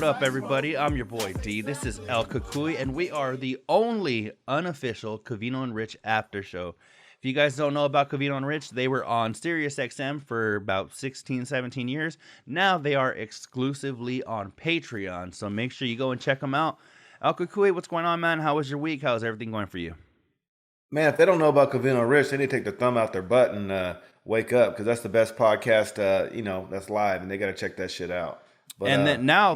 What up, everybody? I'm your boy D. This is El Cucuy, and we are the only unofficial Covino and Rich after show. If you guys don't know about Covino and Rich, they were on Sirius XM for about 16, 17 years. Now they are exclusively on Patreon, so make sure you go and check them out. El Cucuy, what's going on, man? How was your week? How's everything going for you? Man, if they don't know about Covino and Rich, they need to take their thumb out their butt and wake up, because that's the best podcast, that's live, and they got to check that shit out. But, and then now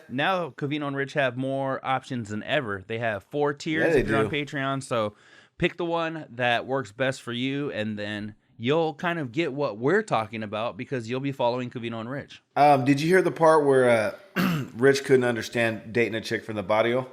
now Covino and Rich have more options than ever. They have 4 tiers if you're on Patreon, so pick the one that works best for you, and then you'll kind of get what we're talking about because you'll be following Covino and Rich. Did you hear the part where Rich couldn't understand dating a chick from the barrio?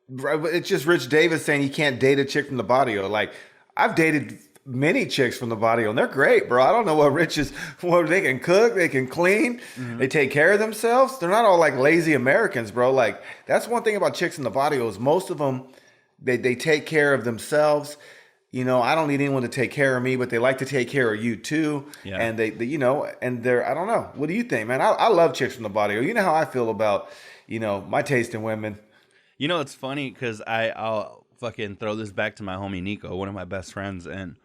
It's just Rich Davis saying you can't date a chick from the barrio. Like, I've dated many chicks from the barrio, and they're great, bro. I don't know what Rich is. What, they can cook, they can clean, they take care of themselves. They're not all like lazy Americans, bro. Like, that's one thing about chicks in the barrio is most of them, they take care of themselves. You know, I don't need anyone to take care of me, but they like to take care of you too. Yeah. And they and they're, I don't know. What do you think, man? I love chicks from the barrio. You know how I feel about, my taste in women. You know, it's funny because I'll fucking throw this back to my homie Nico, one of my best friends. And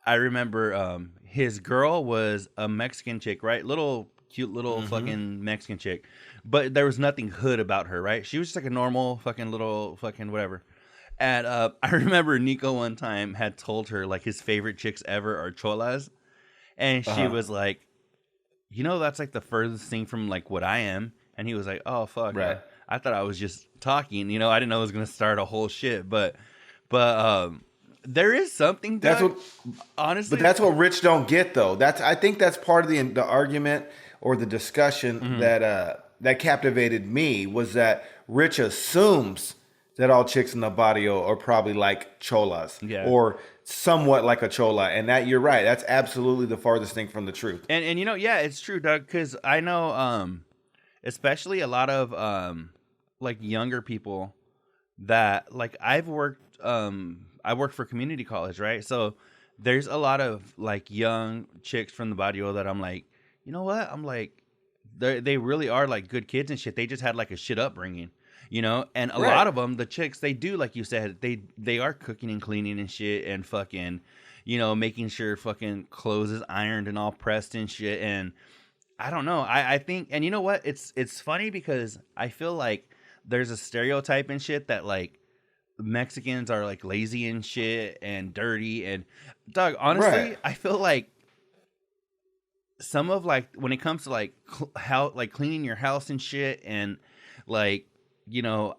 I remember his girl was a Mexican chick, right? Cute little fucking Mexican chick. But there was nothing hood about her, right? She was just like a normal fucking little fucking whatever. And I remember Nico one time had told her like his favorite chicks ever are cholas. And she was like, that's like the furthest thing from like what I am. And he was like, oh, fuck. Right. I thought I was just talking. I didn't know it was going to start a whole shit. But there is something, Doug, honestly. But that's what Rich don't get, though. I think that's part of the argument or the discussion that captivated me was that Rich assumes that all chicks in the barrio are probably like cholas or somewhat like a chola. And that, you're right. That's absolutely the farthest thing from the truth. And it's true, Doug, because I know especially a lot of like younger people that like I work for community college, right? So there's a lot of like young chicks from the barrio that I'm like, you know what? I'm like, they really are like good kids and shit. They just had like a shit upbringing. And a lot of them, the chicks, they do, like you said, they are cooking and cleaning and shit and fucking, making sure fucking clothes is ironed and all pressed and shit. And I don't know. I think, and you know what? It's funny because I feel like there's a stereotype and shit that like Mexicans are like lazy and shit and dirty. And Doug, honestly, I feel like some of like when it comes to like how like cleaning your house and shit and like,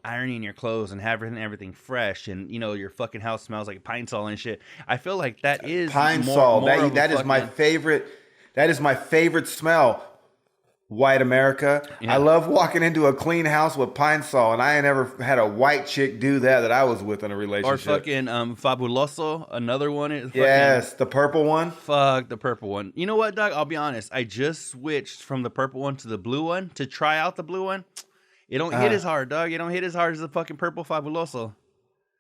ironing your clothes and having everything fresh and, your fucking house smells like pine sol and shit. I feel like that is pine sol. That is my favorite. That is my favorite smell. White America. Yeah. I love walking into a clean house with pine sol, and I ain't ever had a white chick do that I was with in a relationship. Or fucking Fabuloso, another one. Yes, the purple one. Fuck the purple one. You know what, Doug? I'll be honest. I just switched from the purple one to the blue one to try out the blue one. It don't hit as hard, Doug. It don't hit as hard as the fucking purple Fabuloso.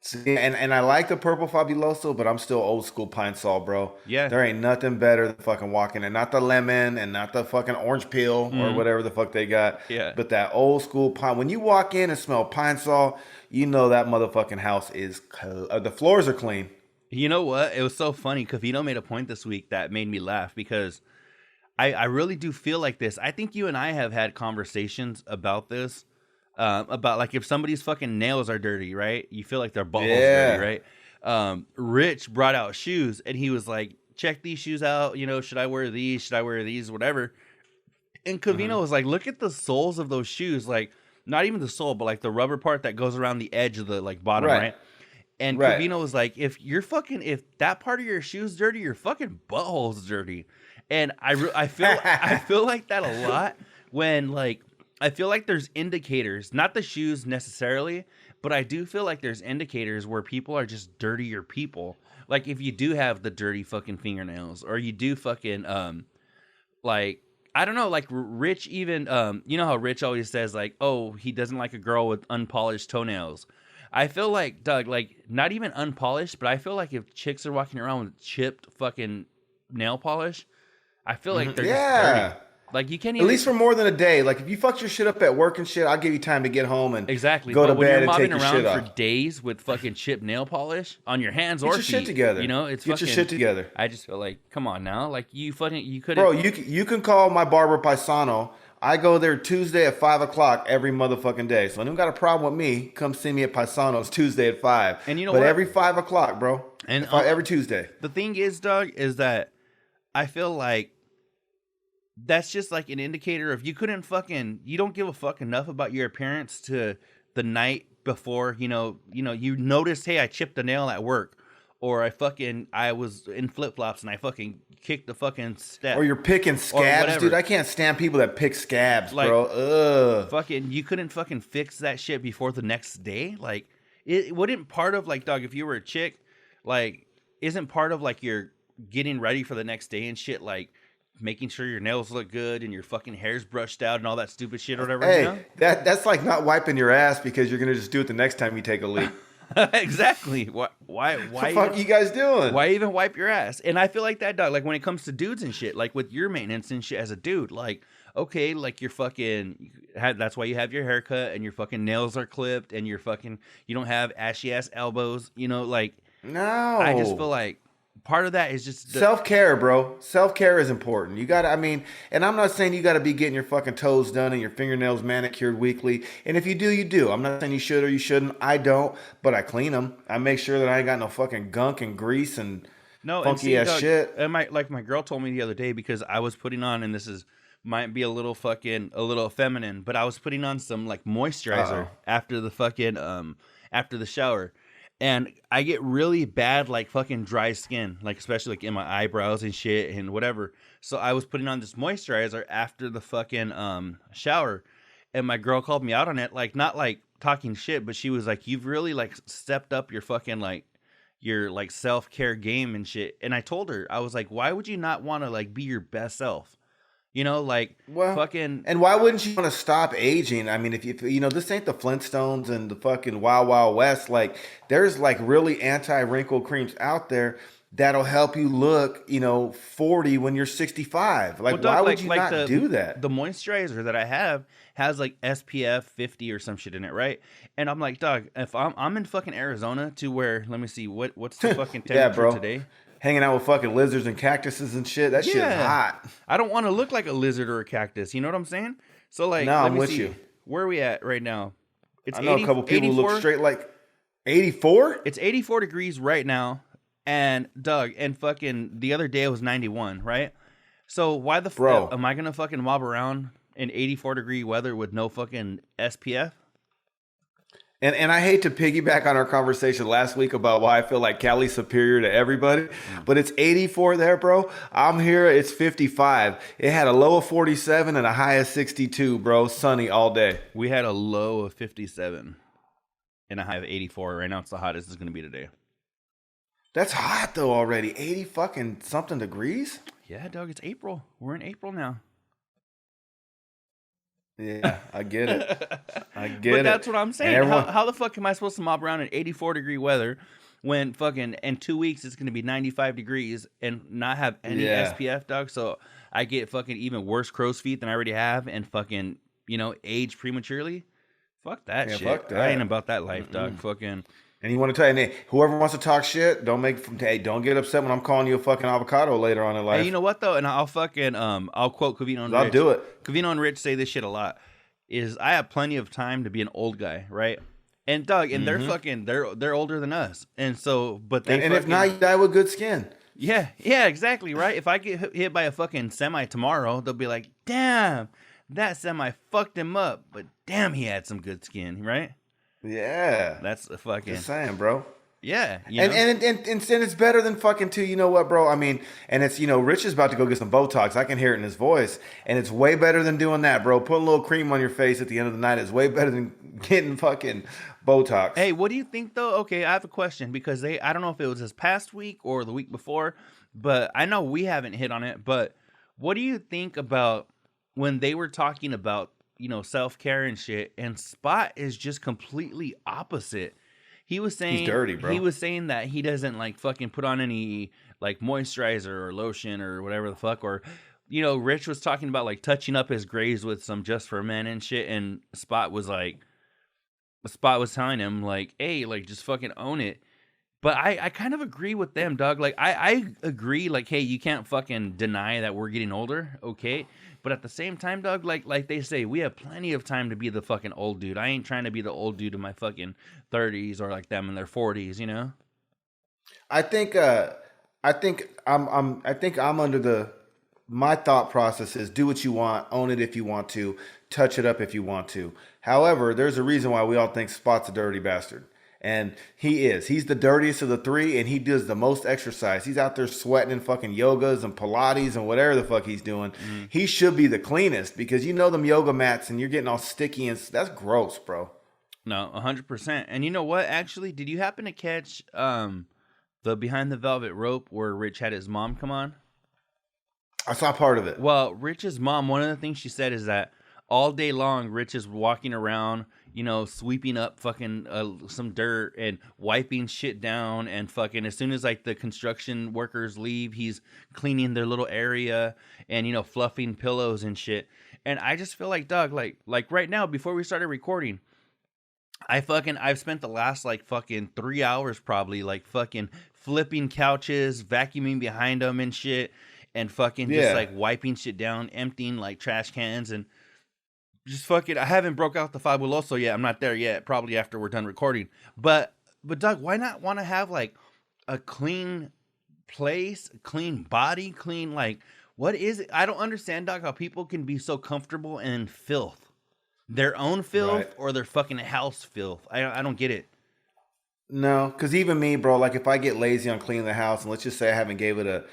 See, and I like the purple Fabuloso, but I'm still old school pine sol, bro. Yeah. There ain't nothing better than fucking walking, and not the lemon and not the fucking orange peel or whatever the fuck they got. Yeah. But that old school pine. When you walk in and smell pine sol, you know that motherfucking house is the floors are clean. You know what? It was so funny. Covino made a point this week that made me laugh because I really do feel like this. I think you and I have had conversations about this. About like if somebody's fucking nails are dirty, right? You feel like their butthole's dirty, right? Rich brought out shoes and he was like, check these shoes out. Should I wear these? Should I wear these? Whatever. And Covino was like, look at the soles of those shoes. Like not even the sole, but like the rubber part that goes around the edge of the like bottom, right? And Covino was like, if that part of your shoe's dirty, your fucking butthole's dirty. And I feel like that a lot when like, I feel like there's indicators, not the shoes necessarily, but I do feel like there's indicators where people are just dirtier people. Like if you do have the dirty fucking fingernails or you do fucking, like, I don't know, like Rich even, you know how Rich always says like, oh, he doesn't like a girl with unpolished toenails. I feel like, Doug, like not even unpolished, but I feel like if chicks are walking around with chipped fucking nail polish, I feel like they're just dirty. Like you can't At even least for more than a day. Like if you fucked your shit up at work and shit, I'll give you time to get home and exactly go to but when bed you're and take mobbing your shit around for off. days with fucking chipped nail polish on your hands Get or your feet, shit together. you know, it's Get fucking. your shit together. I just feel like, come on now, like you couldn't. Bro, you can call my barber Paisano. I go there Tuesday at 5 o'clock every motherfucking day. So anyone got a problem with me, come see me at Paisano's Tuesday at 5. And you know but what? every 5 o'clock, bro. And every Tuesday. The thing is, Doug, is that I feel like that's just like an indicator of you don't give a fuck enough about your appearance to the night before, you noticed, hey, I chipped a nail at work, or I was in flip-flops and I fucking kicked the fucking step. Or you're picking scabs, dude. I can't stand people that pick scabs, like, bro. Ugh. Fucking, you couldn't fucking fix that shit before the next day? Like, it wouldn't part of, like, dog, if you were a chick, like, isn't part of, like, your getting ready for the next day and shit, like, making sure your nails look good and your fucking hair's brushed out and all that stupid shit or whatever. Hey, that's like not wiping your ass because you're gonna just do it the next time you take a leak. Exactly. Why? What the fuck you guys doing? Why even wipe your ass? And I feel like that, dog. Like when it comes to dudes and shit, like with your maintenance and shit as a dude, like okay, like you're that's why you have your haircut and your fucking nails are clipped and you don't have ashy ass elbows. Like no. I just feel like part of that is just self-care, bro. Self-care is important. You gotta, and I'm not saying you gotta be getting your fucking toes done and your fingernails manicured weekly. And if you do, you do. I'm not saying you should or you shouldn't. I don't, but I clean them. I make sure that I ain't got no fucking gunk and grease and funky ass shit. And my girl told me the other day, because I was putting on, and might be a little feminine, but I was putting on some like moisturizer after the shower. And I get really bad, like, fucking dry skin, like, especially, like, in my eyebrows and shit and whatever. So I was putting on this moisturizer after the fucking shower. And my girl called me out on it, like, not, like, talking shit, but she was like, you've really, like, stepped up your fucking, like, your, like, self-care game and shit. And I told her, I was like, why would you not want to, like, be your best self? Fucking. And why wouldn't you want to stop aging? I mean, if this ain't the Flintstones and the fucking Wild Wild West. Like, there's like really anti-wrinkle creams out there that'll help you look, 40 when you're 65. Like, why would you not do that? The moisturizer that I have has like SPF 50 or some shit in it, right? And I'm like, dog, if I'm in fucking Arizona to where, let me see, what's the fucking temperature today? Hanging out with fucking lizards and cactuses and shit. That shit's hot. I don't want to look like a lizard or a cactus. You know what I'm saying? So like, no, I'm with you. Where are we at right now? I know a couple people look straight like 84. It's 84 degrees right now, and Doug, and fucking the other day it was 91, right? So why the fuck am I gonna fucking mob around in 84 degree weather with no fucking SPF? And I hate to piggyback on our conversation last week about why I feel like Cali's superior to everybody, but it's 84 there, bro. I'm here, it's 55. It had a low of 47 and a high of 62, bro. Sunny all day. We had a low of 57 and a high of 84. Right now it's the hottest it's going to be today. That's hot, though, already. 80 fucking something degrees? Yeah, Doug, it's April. We're in April now. Yeah, I get it. But that's what I'm saying. How the fuck am I supposed to mob around in 84 degree weather when fucking in 2 weeks it's going to be 95 degrees and not have any SPF, dog? So I get fucking even worse crow's feet than I already have and fucking, age prematurely? Fuck that shit. Fuck that. I ain't about that life, dog. Fucking. And you want to tell you, whoever wants to talk shit, don't get upset when I'm calling you a fucking avocado later on in life. Hey, you know what though? And I'll fucking I'll quote Covino and Rich. I'll do it. Covino and Rich say this shit a lot. Is I have plenty of time to be an old guy, right? And Doug, and they're fucking they're older than us, and so and if not, you die with good skin. Yeah, exactly, right. If I get hit by a fucking semi tomorrow, they'll be like, "Damn, that semi fucked him up," but damn, he had some good skin, right? Yeah, that's a fucking. Just saying, bro. Yeah, and it's better than fucking too. You know what, bro? I mean, and it's Rich is about to go get some Botox. I can hear it in his voice, and it's way better than doing that, bro. Putting a little cream on your face at the end of the night is way better than getting fucking Botox. Hey, what do you think though? Okay, I have a question because I don't know if it was this past week or the week before, but I know we haven't hit on it. But what do you think about when they were talking about self-care and shit, and Spot is just completely opposite? He was saying he's dirty, bro. He was saying that he doesn't like fucking put on any like moisturizer or lotion or whatever the fuck, or Rich was talking about like touching up his grays with some Just for Men and shit, and Spot was telling him like, hey, like just fucking own it. But I kind of agree with them, dog. Like I agree, like, hey, you can't fucking deny that we're getting older, okay? But at the same time, dog, like they say, we have plenty of time to be the fucking old dude. I ain't trying to be the old dude in my fucking 30s or like them in their 40s, you know? I think I'm under the my thought process is do what you want, own it if you want to, touch it up if you want to. However, there's a reason why we all think Spot's a dirty bastard. And he is. He's the dirtiest of the three, and he does the most exercise. He's out there sweating in fucking yogas and Pilates and whatever the fuck he's doing. Mm-hmm. He should be the cleanest because them yoga mats and you're getting all sticky and that's gross, bro. No, 100%. And you know what? Actually, did you happen to catch the Behind the Velvet Rope where Rich had his mom come on? I saw part of it. Well, Rich's mom, one of the things she said is that all day long, Rich is walking around, sweeping up fucking some dirt and wiping shit down, and fucking as soon as like the construction workers leave, he's cleaning their little area and fluffing pillows and shit. And I just feel like, dog, like right now before we started recording, I've spent the last like fucking 3 hours probably like fucking flipping couches, vacuuming behind them and shit, and fucking just like wiping shit down, emptying like trash cans, and just fucking. I haven't broke out the fabuloso yet. I'm not there yet. Probably after we're done recording. But Doug, why not want to have like a clean place, clean body, clean like what is it? I don't understand, Doug, how people can be so comfortable in filth, their own filth or their fucking house filth. I don't get it. No, because even me, bro, like if I get lazy on cleaning the house, and let's just say I haven't gave it a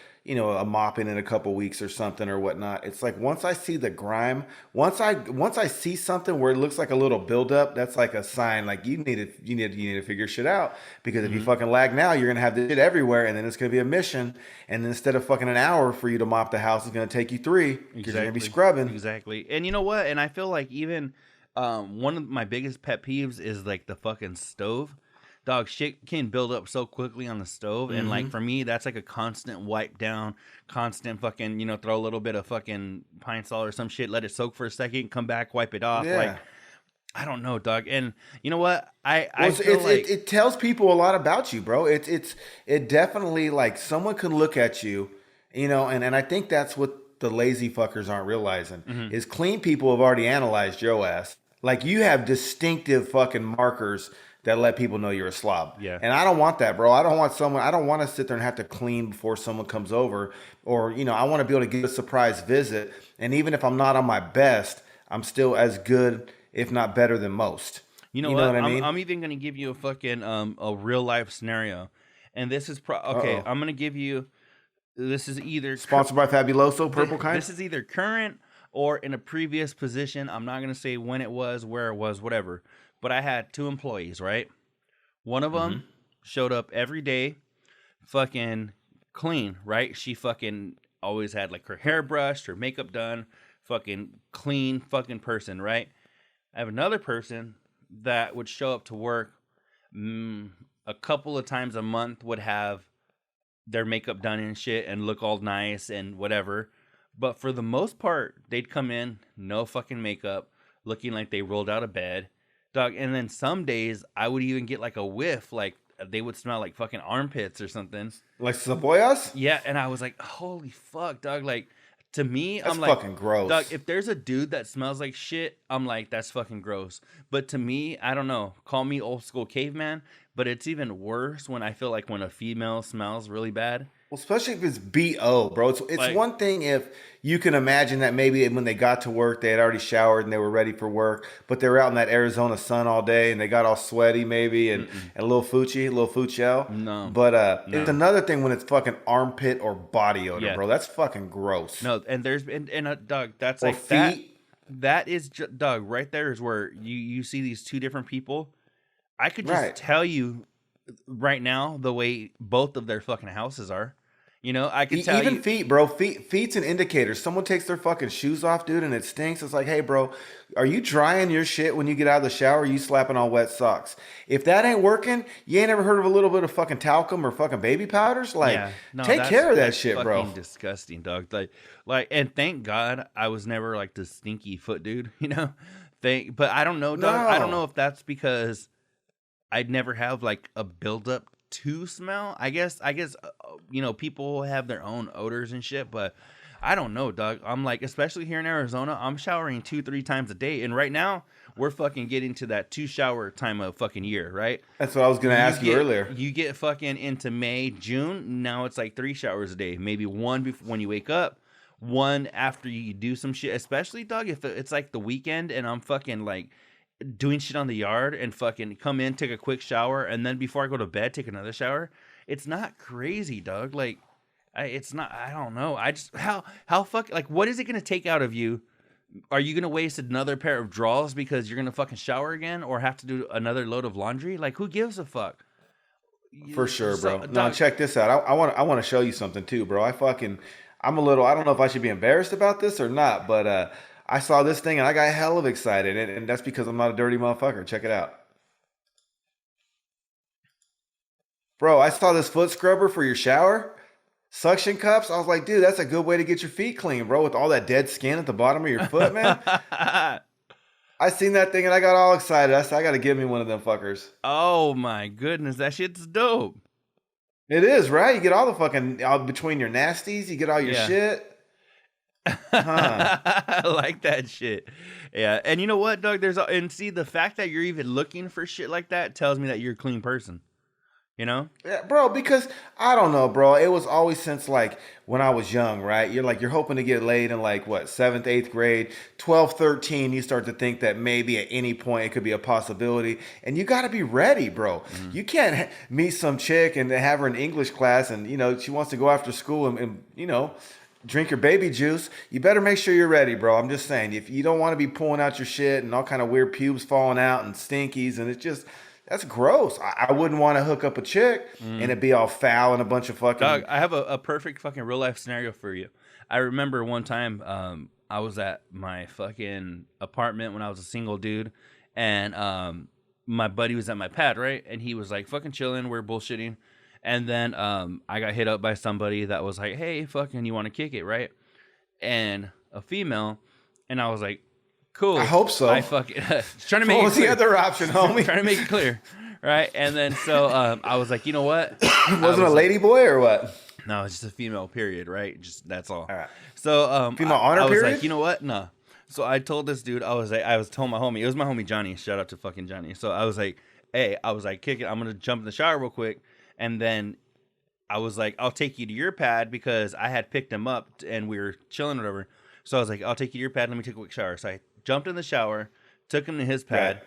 mopping in a couple weeks or something or whatnot, it's like once I see the grime, once I see something where it looks like a little buildup, that's like a sign like you need to figure shit out, because if you fucking lag now, you're gonna have this shit everywhere, and then it's gonna be a mission, and then instead of fucking an hour for you to mop the house, it's gonna take you 3 because you're gonna be scrubbing. Exactly. And you know what? And I feel like even one of my biggest pet peeves is like the fucking stove. Dog, shit can build up so quickly on the stove, and like for me, that's like a constant wipe down, constant fucking, throw a little bit of fucking Pine Sol or some shit, let it soak for a second, come back, wipe it off. Yeah. Like, I don't know, dog. And you know what? I feel like it tells people a lot about you, bro. It definitely, like, someone can look at you, and I think that's what the lazy fuckers aren't realizing is clean people have already analyzed your ass. Like, you have distinctive fucking markers that let people know you're a slob. Yeah. And I don't want that, bro. I don't want to sit there and have to clean before someone comes over, or, I want to be able to give a surprise visit. And even if I'm not on my best, I'm still as good, if not better than most. You know what I mean? I'm even going to give you a fucking, a real life scenario. And this is, I'm going to give you, this is either sponsored by Fabuloso, Purple Kind. This is either current or in a previous position. I'm not going to say when it was, where it was, whatever. But I had 2 employees, right? One of them showed up every day, fucking clean, right? She fucking always had like her hair brushed, her makeup done, fucking clean fucking person, right? I have another person that would show up to work a couple of times a month, would have their makeup done and shit and look all nice and whatever. But for the most part, they'd come in, no fucking makeup, looking like they rolled out of bed. Dog, and then some days I would even get like a whiff, like they would smell like fucking armpits or something. Like cebollas? Yeah, and I was like, holy fuck, dog. Like, to me, that's I'm like, fucking gross. Dog, if there's a dude that smells like shit, I'm like, that's fucking gross. But to me, I don't know. Call me old school caveman, but it's even worse when I feel like when a female smells really bad. Well, especially if it's BO, bro. It's like, one thing if you can imagine that maybe when they got to work, they had already showered and they were ready for work, but they were out in that Arizona sun all day and they got all sweaty maybe and a little fuchel. No. But it's another thing when it's fucking armpit or body odor, bro. That's fucking gross. No, and there's been, and Doug, that's or like feet. That is, Doug, right there is where you see these 2 different people. I could just tell you right now the way both of their fucking houses are. You know, I could tell Even you. feet, bro. Feet's an indicator. Someone takes their fucking shoes off, dude, and it stinks. It's like, hey, bro, are you drying your shit when you get out of the shower? Or are you slapping on wet socks? If that ain't working, you ain't ever heard of a little bit of fucking talcum or fucking baby powders? Like, Yeah, no, take care of that that's shit, bro. fucking disgusting, dog. Like, and thank God I was never like the stinky foot dude, you know. But I don't know, dog. I don't No. know if that's because I'd never have like a buildup to smell. You know, people have their own odors and shit, but I don't know, dog. I'm like, especially here in Arizona, I'm showering 2-3 times a day, and right now we're fucking getting to that 2 shower time of fucking year, right? That's what I was gonna ask you earlier. You get fucking into May, June. Now it's like 3 showers a day. Maybe one when you wake up, one after you do some shit. Especially, dog, if it's like the weekend and I'm fucking like doing shit on the yard and fucking come in, take a quick shower, and then before I go to bed, take another shower. It's not crazy, dog. Like, it's not. I don't know. I just how fuck like what is it gonna take out of you? Are you gonna waste another pair of drawers because you're gonna fucking shower again, or have to do another load of laundry? Like, who gives a fuck? For sure, So, bro. Now dog, check this out. I want to show you something too, bro. I'm a little. I don't know if I should be embarrassed about this or not, but I saw this thing and I got hell of excited, and that's because I'm not a dirty motherfucker. Check it out, bro. I saw this foot scrubber for your shower, suction cups. I was like, dude, that's a good way to get your feet clean, bro. With all that dead skin at the bottom of your foot, man. I seen that thing and I got all excited. I said, I got to give me one of them fuckers. oh my goodness, that shit's dope. It is, right? You get all the fucking all between your nasties. You get all your Yeah. shit. Huh. I like that shit. Yeah, and you know what, Doug? And see, the fact that you're even looking for shit like that tells me that you're a clean person. You know? Yeah, bro, because I don't know, bro. It was always since like when I was young, right? You're hoping to get laid in like what, 7th, 8th grade, 12, 13, you start to think that maybe at any point it could be a possibility. And you got to be ready, bro. Mm-hmm. You can't meet some chick and have her in English class and, she wants to go after school and drink your baby juice. You better make sure you're ready, bro. I'm just saying, if you don't want to be pulling out your shit and all kind of weird pubes falling out and stinkies and it's just... That's gross. I wouldn't want to hook up a chick and it be all foul and a bunch of fucking... Dog, I have a perfect fucking real life scenario for you. I remember one time I was at my fucking apartment when I was a single dude, and my buddy was at my pad, right? And he was like fucking chilling, we're bullshitting. And then I got hit up by somebody that was like, hey, fucking, you want to kick it, right? And a female, and I was like, cool. I hope so. I fucking trying to make What it was the clear. other option, homie? Trying to make it clear, right? And then so I was like, you know what? Wasn't a lady boy or what? No, it's just a female. Period. Right? Just that's all. All right. So Female honor I was period? like, you know what? No. So I told this dude, I was telling my homie, it was my homie Johnny. Shout out to fucking Johnny. So I was like, hey, kick it. I'm gonna jump in the shower real quick, and then I was like, I'll take you to your pad because I had picked him up and we were chilling or whatever. So I was like, I'll take you to your pad. Let me take a quick shower. So I jumped in the shower, took him to his pad,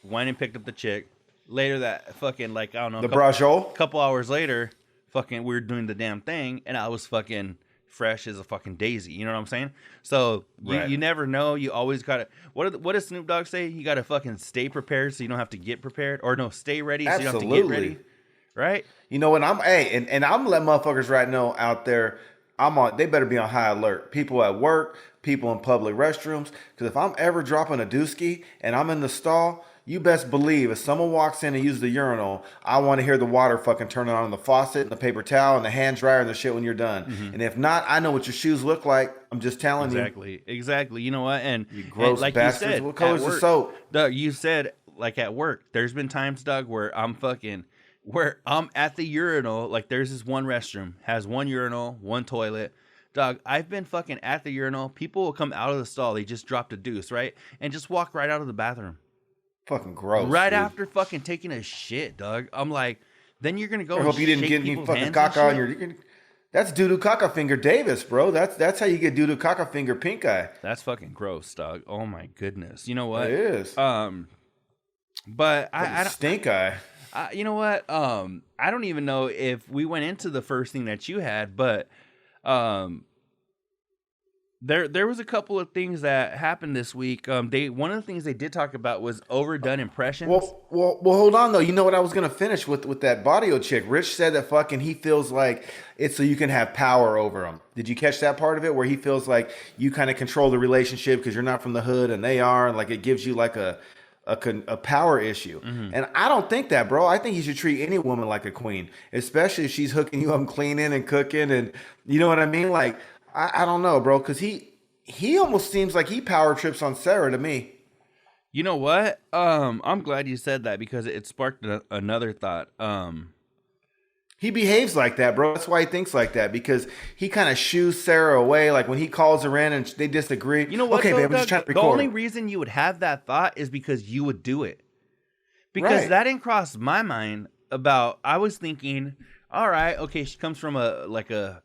went and picked up the chick. Later that fucking, like, I don't know. The brajol? Couple hours later, fucking, we were doing the damn thing, and I was fucking fresh as a fucking daisy. You know what I'm saying? So you never know. You always gotta. What does Snoop Dogg say? You gotta fucking stay prepared so you don't have to get prepared, or no, stay ready so you don't have to get ready. Right? You know, and I'm letting motherfuckers right now out there. They better be on high alert. People at work, people in public restrooms. Because if I'm ever dropping a dooski and I'm in the stall, you best believe if someone walks in and uses the urinal, I want to hear the water fucking turning on in the faucet and the paper towel and the hand dryer and the shit when you're done. Mm-hmm. And if not, I know what your shoes look like. I'm just telling you. Exactly. You know what? And you gross like bastards. You said, what color's the soap? Doug, you said like at work. There's been times, Doug, where I'm at the urinal. Like there's this one restroom, has one urinal, one toilet. Dog, I've been fucking at the urinal. People will come out of the stall. They just dropped a deuce, right? And just walk right out of the bathroom. Fucking gross. Right dude. After fucking taking a shit, Doug. I'm like, then you're gonna go. I hope you didn't get any fucking caca on your. That's doo-doo caca finger Davis, bro. That's how you get doo-doo caca finger pink eye. That's fucking gross, dog. Oh my goodness. You know what? It is. But I stink eye. You know what? I don't even know if we went into the first thing that you had, but There was a couple of things that happened this week. One of the things they did talk about was overdone impressions. Well. Hold on though. You know what I was gonna finish with that Bodio chick. Rich said that fucking he feels like it's so you can have power over him. Did you catch that part of it where he feels like you kind of control the relationship because you're not from the hood and they are, and like it gives you like a power issue. And I don't think that, bro. I think you should treat any woman like a queen, especially if she's hooking you up cleaning and cooking, and you know what I mean. Like I don't know, bro, because he almost seems like he power trips on Sarah to me. You know what? I'm glad you said that because it sparked another thought. He behaves like that, bro. That's why he thinks like that, because he kind of shoos Sarah away. Like when he calls her in and they disagree. You know what? Okay, though, babe, I'm just trying to record. The only reason you would have that thought is because you would do it. Because that didn't cross my mind about. I was thinking, all right, okay, she comes from a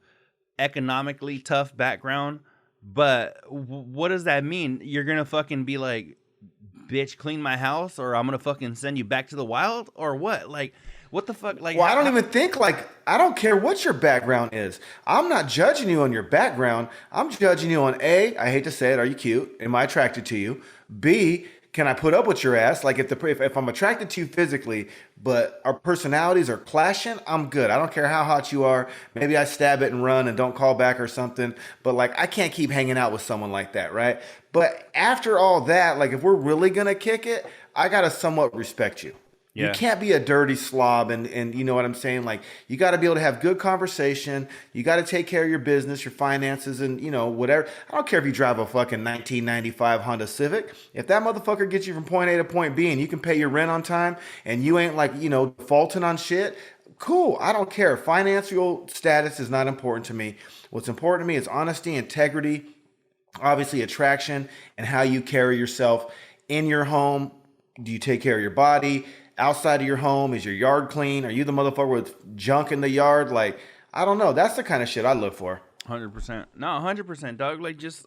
economically tough background, but what does that mean? You're gonna fucking be like, bitch, clean my house, or I'm gonna fucking send you back to the wild, or what? Like, what the fuck? Like, well, I don't even think like, I don't care what your background is. I'm not judging you on your background. I'm judging you on A, I hate to say it, are you cute? Am I attracted to you? B, can I put up with your ass? Like if I'm attracted to you physically, but our personalities are clashing, I'm good. I don't care how hot you are. Maybe I stab it and run and don't call back or something. But like, I can't keep hanging out with someone like that, right? But after all that, like if we're really gonna kick it, I gotta somewhat respect you. Yeah. You can't be a dirty slob, and you know what I'm saying? Like, you got to be able to have good conversation. You got to take care of your business, your finances, and, you know, whatever. I don't care if you drive a fucking 1995 Honda Civic. If that motherfucker gets you from point A to point B and you can pay your rent on time and you ain't like, you know, defaulting on shit, cool. I don't care. Financial status is not important to me. What's important to me is honesty, integrity, obviously attraction, and how you carry yourself in your home. Do you take care of your body? Outside of your home, is your yard clean? Are you the motherfucker with junk in the yard? Like, I don't know. That's the kind of shit I look for. 100%. No, 100%, dog. Like, just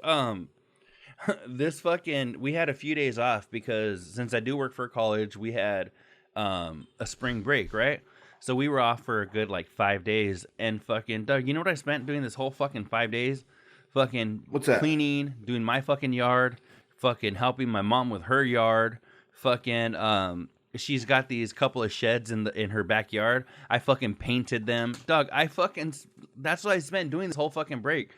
this fucking. We had a few days off because since I do work for college, we had a spring break, right? So we were off for a good like 5 days, and fucking Doug, you know what I spent doing this whole fucking 5 days? Fucking what's that? Cleaning, doing my fucking yard, fucking helping my mom with her yard, fucking she's got these couple of sheds in her backyard. I fucking painted them. Dog, that's what I spent doing this whole fucking break.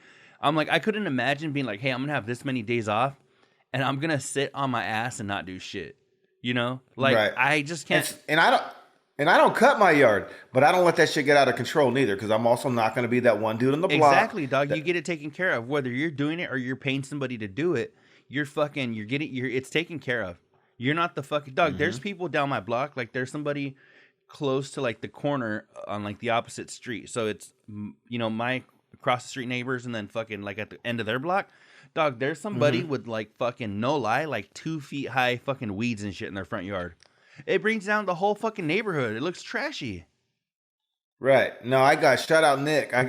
I'm like, I couldn't imagine being like, hey, I'm going to have this many days off and I'm going to sit on my ass and not do shit. You know? Like, right. I just can't. And I don't cut my yard, but I don't let that shit get out of control neither, because I'm also not going to be that one dude on the block. Exactly, dog. You get it taken care of. Whether you're doing it or you're paying somebody to do it, it's taken care of. You're not the fucking dog. Mm-hmm. There's people down my block. Like there's somebody close to like the corner on like the opposite street. So it's, you know, my across the street neighbors and then fucking like at the end of their block. Dog, there's somebody with like fucking no lie, like 2 feet high fucking weeds and shit in their front yard. It brings down the whole fucking neighborhood. It looks trashy. Right. No, shout out Nick. I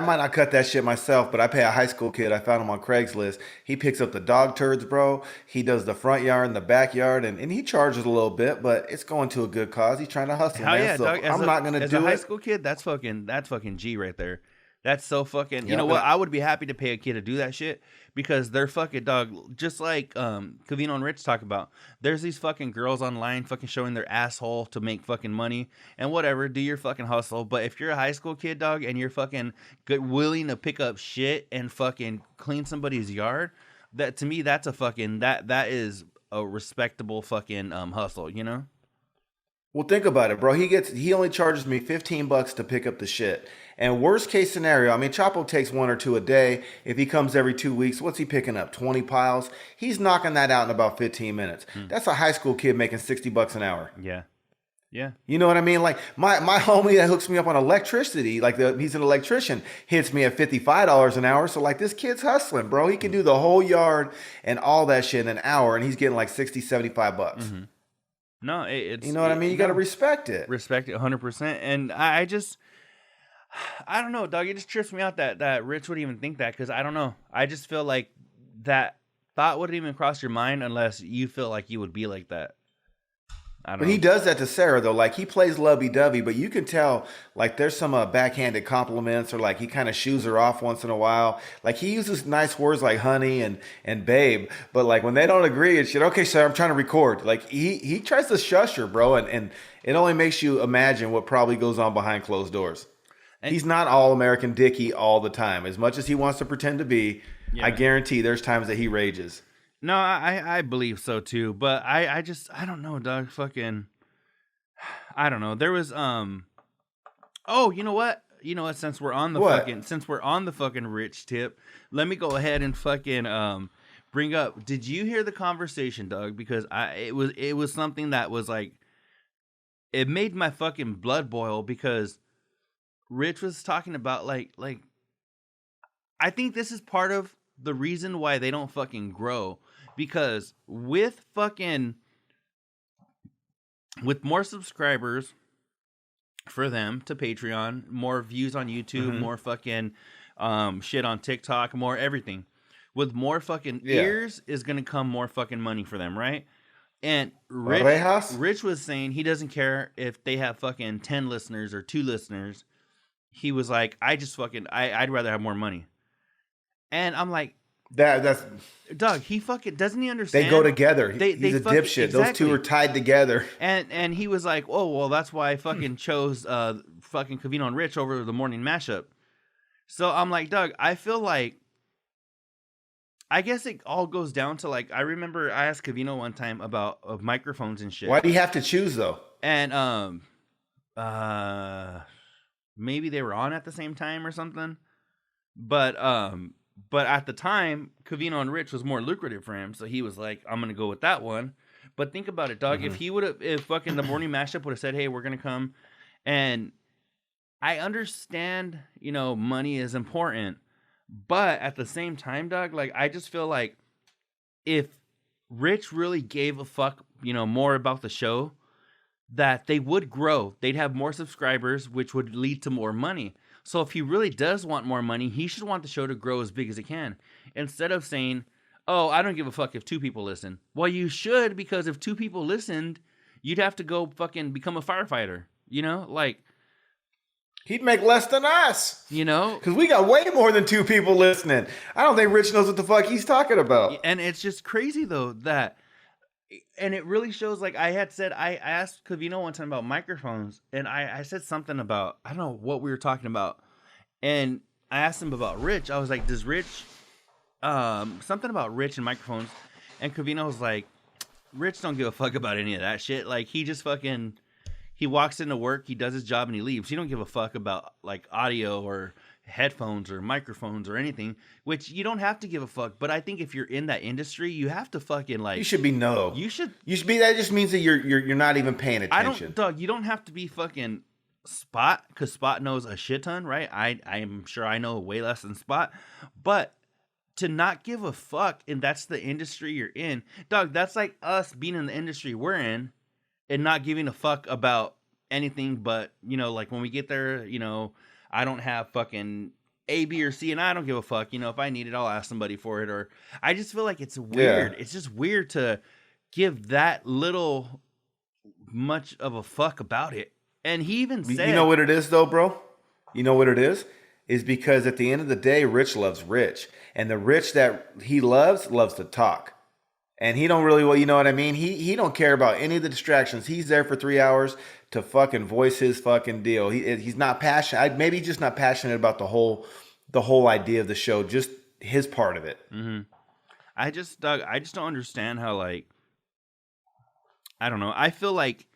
might not cut that shit myself, but I pay a high school kid. I found him on Craigslist. He picks up the dog turds, bro. He does the front yard and the backyard, and he charges a little bit, but it's going to a good cause. He's trying to hustle, man. Yeah, so dog, I'm not going to do it. As a high school kid, that's fucking G right there. That's so fucking, you know what? I would be happy to pay a kid to do that shit because they're fucking dog. Just like Covino and Rich talk about, there's these fucking girls online fucking showing their asshole to make fucking money and whatever. Do your fucking hustle. But if you're a high school kid, dog, and you're fucking willing to pick up shit and fucking clean somebody's yard, that to me, that's a fucking, that is a respectable fucking hustle, you know? Well, think about it, bro. He only charges me $15 to pick up the shit. And worst case scenario, I mean, Chapo takes 1 or 2 a day. If he comes every 2 weeks, what's he picking up? 20 piles? He's knocking that out in about 15 minutes. That's a high school kid making $60 an hour. Yeah. Yeah. You know what I mean? Like my homie that hooks me up on electricity, he's an electrician, hits me at $55 an hour. So like this kid's hustling, bro. He can do the whole yard and all that shit in an hour, and he's getting like 60, $75. Mm-hmm. No, it's, you know what I mean? You got to respect it. Respect it 100%. And I don't know, dog. It just trips me out that Rich would even think that, because I don't know. I just feel like that thought wouldn't even cross your mind unless you feel like you would be like that. I don't But know. he does that to Sarah though. Like he plays lovey-dovey, but you can tell like there's some backhanded compliments or like he kind of shoos her off once in a while. Like he uses nice words like honey and babe, but like when they don't agree, it's shit. Okay, sir, I'm trying to record. Like he tries to shush her, bro, and it only makes you imagine what probably goes on behind closed doors. And, He's not all American Dickie all the time. As much as he wants to pretend to be, Yeah. I guarantee there's times that he rages. No, I believe so too, but I don't know, dog. Fucking, I don't know. There was Oh, you know what? Since we're on the fucking rich tip, let me go ahead and fucking bring up. Did you hear the conversation, Doug? Because it was something that was like, it made my fucking blood boil because Rich was talking about like I think this is part of the reason why they don't fucking grow, because with more subscribers for them to Patreon, more views on YouTube, more fucking shit on TikTok, more everything. With more fucking ears is gonna come more fucking money for them, right? And Rich was saying he doesn't care if they have fucking 10 listeners or 2 listeners. He was like, I'd rather have more money. And I'm like, that's Doug, he fucking doesn't he understand? They go together. He's a dipshit. Exactly. Those two are tied together. And he was like, oh well, that's why I fucking chose fucking Covino and Rich over the morning mashup. So I'm like, Doug, I feel like, I guess it all goes down to like, I remember I asked Covino one time about microphones and shit. Why do you have to choose though? And maybe they were on at the same time or something. But at the time, Covino and Rich was more lucrative for him, so he was like, I'm gonna go with that one. But think about it, dog. If fucking the morning mashup would have said, hey, we're gonna come, and I understand, money is important, but at the same time, dog, like I just feel like if Rich really gave a fuck, more about the show, that they would grow. They'd have more subscribers, which would lead to more money. So if he really does want more money, he should want the show to grow as big as it can. Instead of saying, oh, I don't give a fuck if 2 people listen. Well, you should, because if 2 people listened, you'd have to go fucking become a firefighter. Like, he'd make less than us. Because we got way more than 2 people listening. I don't think Rich knows what the fuck he's talking about. And it's just crazy, though, and it really shows, like I had said, I asked Covino one time about microphones, and I said something about, I don't know what we were talking about, and I asked him about Rich. I was like, does Rich, something about Rich and microphones, and Covino was like, Rich don't give a fuck about any of that shit. Like, he just fucking, he walks into work, he does his job, and he leaves. He don't give a fuck about, like, audio or headphones or microphones or anything, which you don't have to give a fuck. But I think if you're in that industry, you have to fucking like, you should be you should be. That just means that you're not even paying attention. Doug, you don't have to be fucking Spot, because Spot knows a shit ton, right? I'm sure I know way less than Spot, but to not give a fuck, and that's the industry you're in, Doug, that's like us being in the industry we're in and not giving a fuck about anything. But like when we get there, I don't have fucking A, B, or C, and I don't give a fuck. If I need it, I'll ask somebody for it. Or I just feel like it's weird. Yeah. It's just weird to give that little much of a fuck about it. And he even said, you know what it is though, bro? You know what it is? Is because at the end of the day, Rich loves Rich. And the Rich that he loves to talk. And he don't really, well, you know what I mean? He don't care about any of the distractions. He's there for 3 hours to fucking voice his fucking deal. He's not passionate. Maybe just not passionate about the whole idea of the show, just his part of it. Mm-hmm. I just don't understand how, like, I don't know. I just feel like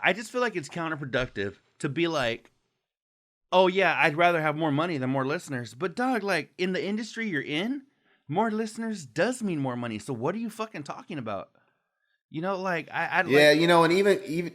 it's counterproductive to be like, oh yeah, I'd rather have more money than more listeners. But dog, like in the industry you're in, more listeners does mean more money. So what are you fucking talking about? Like I yeah, and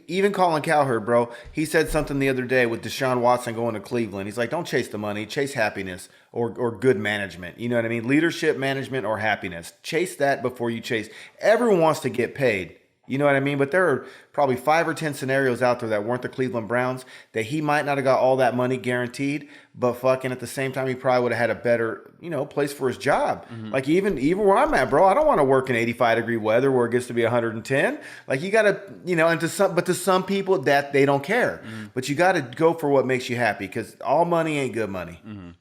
even Colin Cowherd, bro, he said something the other day with Deshaun Watson going to Cleveland. He's like, don't chase the money, chase happiness or good management. You know what I mean? Leadership, management, or happiness. Chase that before you chase. Everyone wants to get paid. You know what I mean? But there are probably 5 or 10 scenarios out there that weren't the Cleveland Browns that he might not have got all that money guaranteed, but fucking at the same time, he probably would have had a better, place for his job. Mm-hmm. Like even where I'm at, bro, I don't want to work in 85-degree weather where it gets to be 110. Like you got to, and to some people that they don't care, but you got to go for what makes you happy because all money ain't good money. Mm-hmm.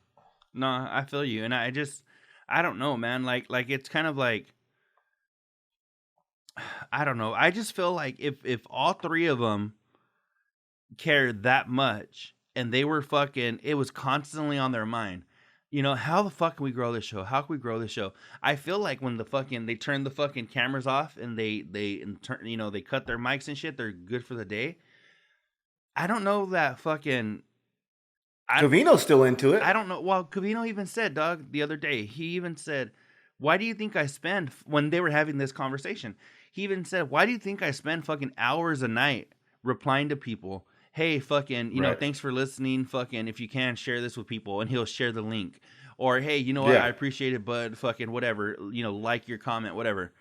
No, I feel you, and I don't know, man. Like it's kind of like. I don't know. I just feel like if all three of them cared that much and they were fucking, it was constantly on their mind. How the fuck can we grow this show? How can we grow this show? I feel like when they turn the fucking cameras off and they cut their mics and shit, they're good for the day. I don't know that fucking. Covino's still into it. I don't know. Well, Covino even said, dog, the other day, he even said, why do you think I spend, when they were having this conversation, he even said, why do you think I spend fucking hours a night replying to people? Hey, fucking, Right. Thanks for listening. Fucking, if you can, share this with people. And he'll share the link. Or, hey, you know what? Yeah. I appreciate it, but fucking whatever. Like your comment, whatever.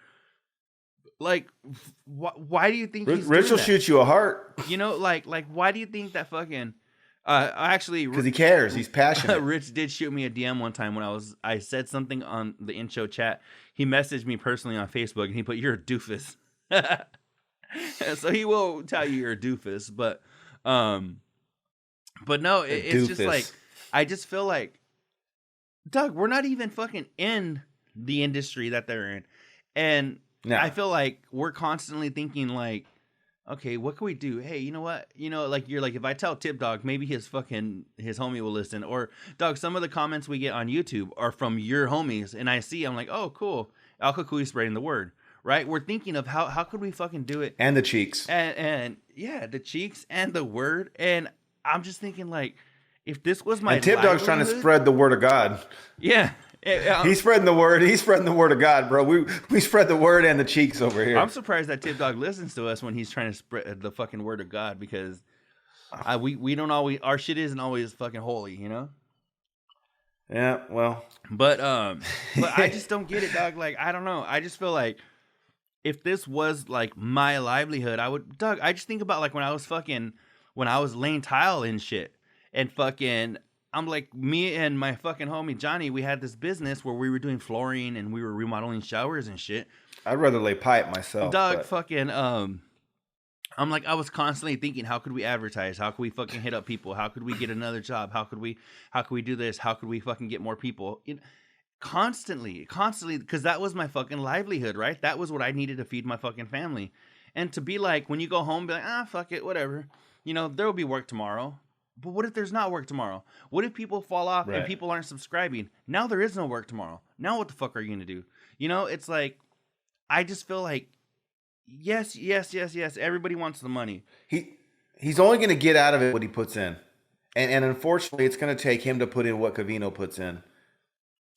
Like, why do you think he's Rich doing will that? shoot you a heart. Like, why do you think that fucking... actually, because he cares. He's passionate. Rich did shoot me a DM one time when I said something on the in-show chat. He messaged me personally on Facebook and he put, "You're a doofus." So he will tell you you're a doofus, but no, it's just like, I just feel like, Doug, we're not even fucking in the industry that they're in, and No. I feel like we're constantly thinking like, okay, what can we do? Hey, you know what? Like you're like, if I tell Tip Dog, maybe his homie will listen. Or Dog, some of the comments we get on YouTube are from your homies, and I'm like, oh, cool. El Cucuy spreading the word, right? We're thinking of how could we fucking do it? And the cheeks. And yeah, the cheeks and the word. And I'm just thinking like, if this was my And Tip Dog's trying to spread the word of God. Yeah. He's spreading the word. He's spreading the word of God, bro. We spread the word and the cheeks over here. I'm surprised that Tip Dog listens to us when he's trying to spread the fucking word of God, because we don't always, our shit isn't always fucking holy, Yeah, well, but I just don't get it, dog. Like, I don't know. I just feel like if this was like my livelihood, I just think about like when I was laying tile and shit, and fucking, I'm like, me and my fucking homie Johnny, we had this business where we were doing flooring and we were remodeling showers and shit. I'd rather lay pipe myself. Dog, but... fucking, I'm like, I was constantly thinking, how could we advertise? How could we fucking hit up people? How could we get another job? How could we do this? How could we fucking get more people? Constantly, because that was my fucking livelihood, right? That was what I needed to feed my fucking family. And to be like, when you go home, be like, fuck it, whatever. There will be work tomorrow. But what if there's not work tomorrow? What if people fall off and people aren't subscribing? Now there is no work tomorrow. Now what the fuck are you going to do? It's like, I just feel like, yes. Everybody wants the money. He's only going to get out of it what he puts in. And unfortunately, it's going to take him to put in what Covino puts in.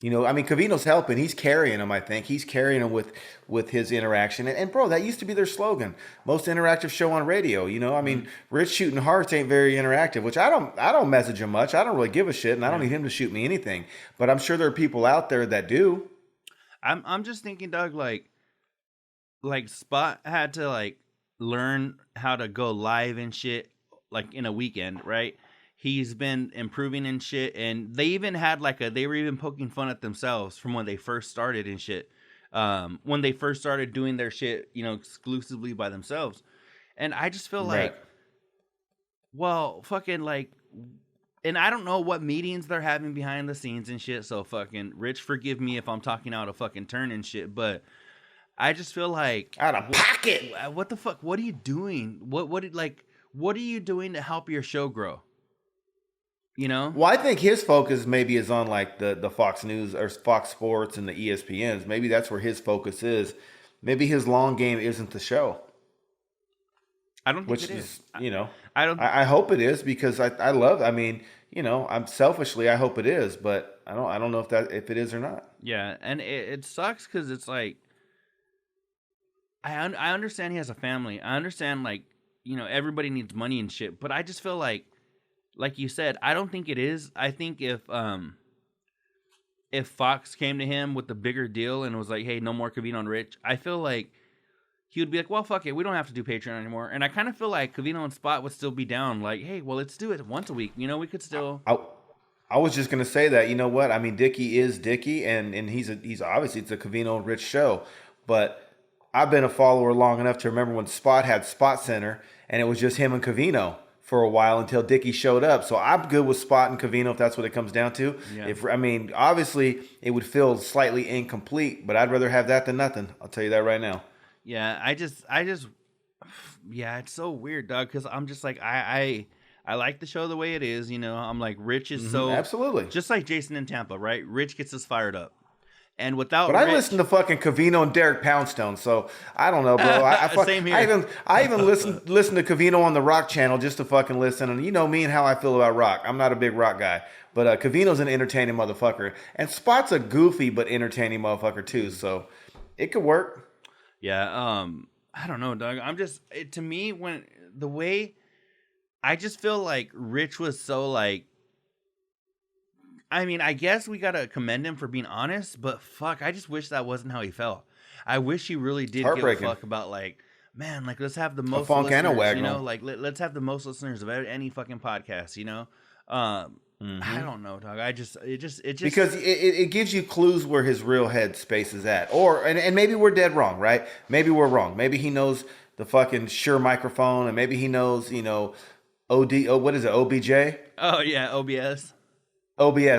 Covino's helping. He's carrying him, I think. He's carrying him with his interaction. And bro, that used to be their slogan. Most interactive show on radio. Rich shooting hearts ain't very interactive, which I don't message him much. I don't really give a shit, and I don't need him to shoot me anything. But I'm sure there are people out there that do. I'm just thinking, Doug, like Spot had to like learn how to go live and shit like in a weekend, right? He's been improving and shit, and they even had they were even poking fun at themselves from when they first started and shit. When they first started doing their shit, exclusively by themselves. And I just feel like, well, fucking like, and I don't know what meetings they're having behind the scenes and shit. So fucking Rich, forgive me if I'm talking out of fucking turn and shit, but I just feel like out of pocket. What the fuck? What are you doing? What are you doing to help your show grow? Well, I think his focus maybe is on like the Fox News or Fox Sports and the ESPNs. Maybe that's where his focus is. Maybe his long game isn't the show. I don't think it is. I don't. I hope it is because I love. I'm selfishly I hope it is, but I don't know if it is or not. Yeah, and it sucks because it's like I understand he has a family. I understand everybody needs money and shit, but I just feel like you said, I don't think it is. I think if Fox came to him with the bigger deal and was like, hey, no more Covino and Rich, I feel like he would be like, well, fuck it, we don't have to do Patreon anymore. And I kind of feel like Covino and Spot would still be down. Like, hey, well, let's do it once a week. You know, we could still. I was just gonna say that. You know what? I mean, Dickie is Dickie, and he's obviously it's a Covino and Rich show, but I've been a follower long enough to remember when Spot had Spot Center, and it was just him and Covino for a while until Dickie showed up. So I'm good with Spot and Covino if that's what it comes down to. Yeah. I mean, obviously it would feel slightly incomplete, but I'd rather have that than nothing. I'll tell you that right now. Yeah, I just, yeah, it's so weird, dog. Because I'm just like, I like the show the way it is. You know, I'm like, Rich is so absolutely just like Jason in Tampa, right? Rich gets us fired up, and without. But Rich, I listen to fucking Covino and Derek Poundstone, so I don't know, bro. Same here. I even listen to Covino on the Rock channel just to fucking listen, and you know me and how I feel about rock. I'm not a big rock guy, but Covino's an entertaining motherfucker, and Spot's a goofy but entertaining motherfucker too. So it could work. Yeah, I don't know, Doug. To me, when the way, I just feel like Rich was so like, I mean, I guess we gotta commend him for being honest, but fuck, I just wish that wasn't how he felt. I wish he really did give a fuck about like, man, like let's have the most funk and a listeners, you wagnall. know, like let's have the most listeners of any fucking podcast, you know. I don't know, dog. It just because it gives you clues where his real head space is at, and maybe we're dead wrong, right? Maybe we're wrong. Maybe he knows the fucking Shure microphone, and maybe he knows, you know, what is it, OBJ? Oh yeah, OBS.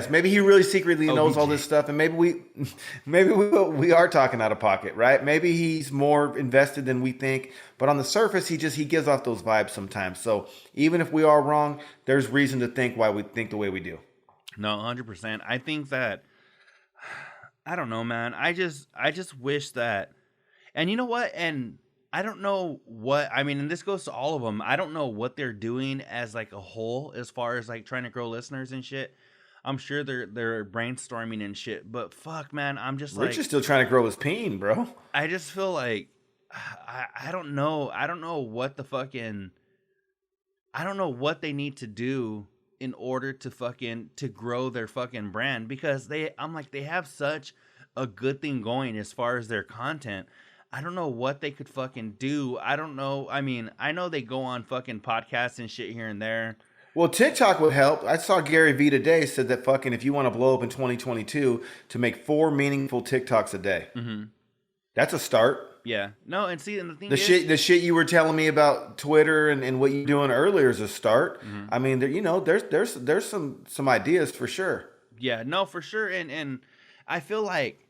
Maybe he really secretly knows all this stuff, and maybe we are talking out of pocket, right? Maybe he's more invested than we think, but on the surface, he gives off those vibes sometimes. So even if we are wrong, there's reason to think why we think the way we do. No, 100%. I think that, I don't know, man. I just wish that, and you know what? And I don't know what, I mean, and this goes to all of them. I don't know what they're doing as like a whole, as far as like trying to grow listeners and shit. I'm sure they're brainstorming and shit, but fuck, man, I'm just like, Rich is still trying to grow his peen, bro. I just feel like I don't know what the fucking, I don't know what they need to do in order to grow their fucking brand, because I'm like, they have such a good thing going as far as their content. I don't know what they could fucking do. I don't know. I mean, I know they go on fucking podcasts and shit here and there. Well, TikTok would help. I saw Gary Vee today said that fucking if you want to blow up in 2022, to make 4 meaningful TikToks a day. Mm-hmm. That's a start. Yeah. No, and see, and the thing the shit you were telling me about Twitter and what you're doing earlier is a start. Mm-hmm. I mean, there's some ideas for sure. Yeah. No, for sure. And I feel like,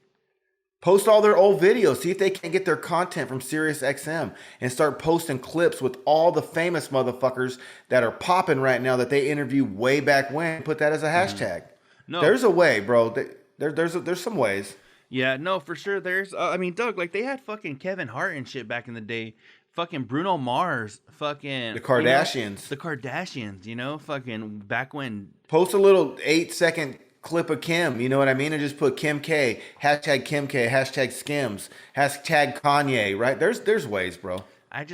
post all their old videos. See if they can't get their content from SiriusXM and start posting clips with all the famous motherfuckers that are popping right now that they interviewed way back when. Put that as a hashtag. No, there's a way, bro. There's some ways. Yeah, no, for sure. There's, I mean, Doug, like they had fucking Kevin Hart and shit back in the day. Fucking Bruno Mars, fucking the Kardashians. You know, the Kardashians, you know, fucking back when. Post a little 8-second clip of Kim, you know what I mean? And just put Kim K, hashtag Kim K, hashtag Skims, hashtag Kanye, right? There's ways, bro. I'm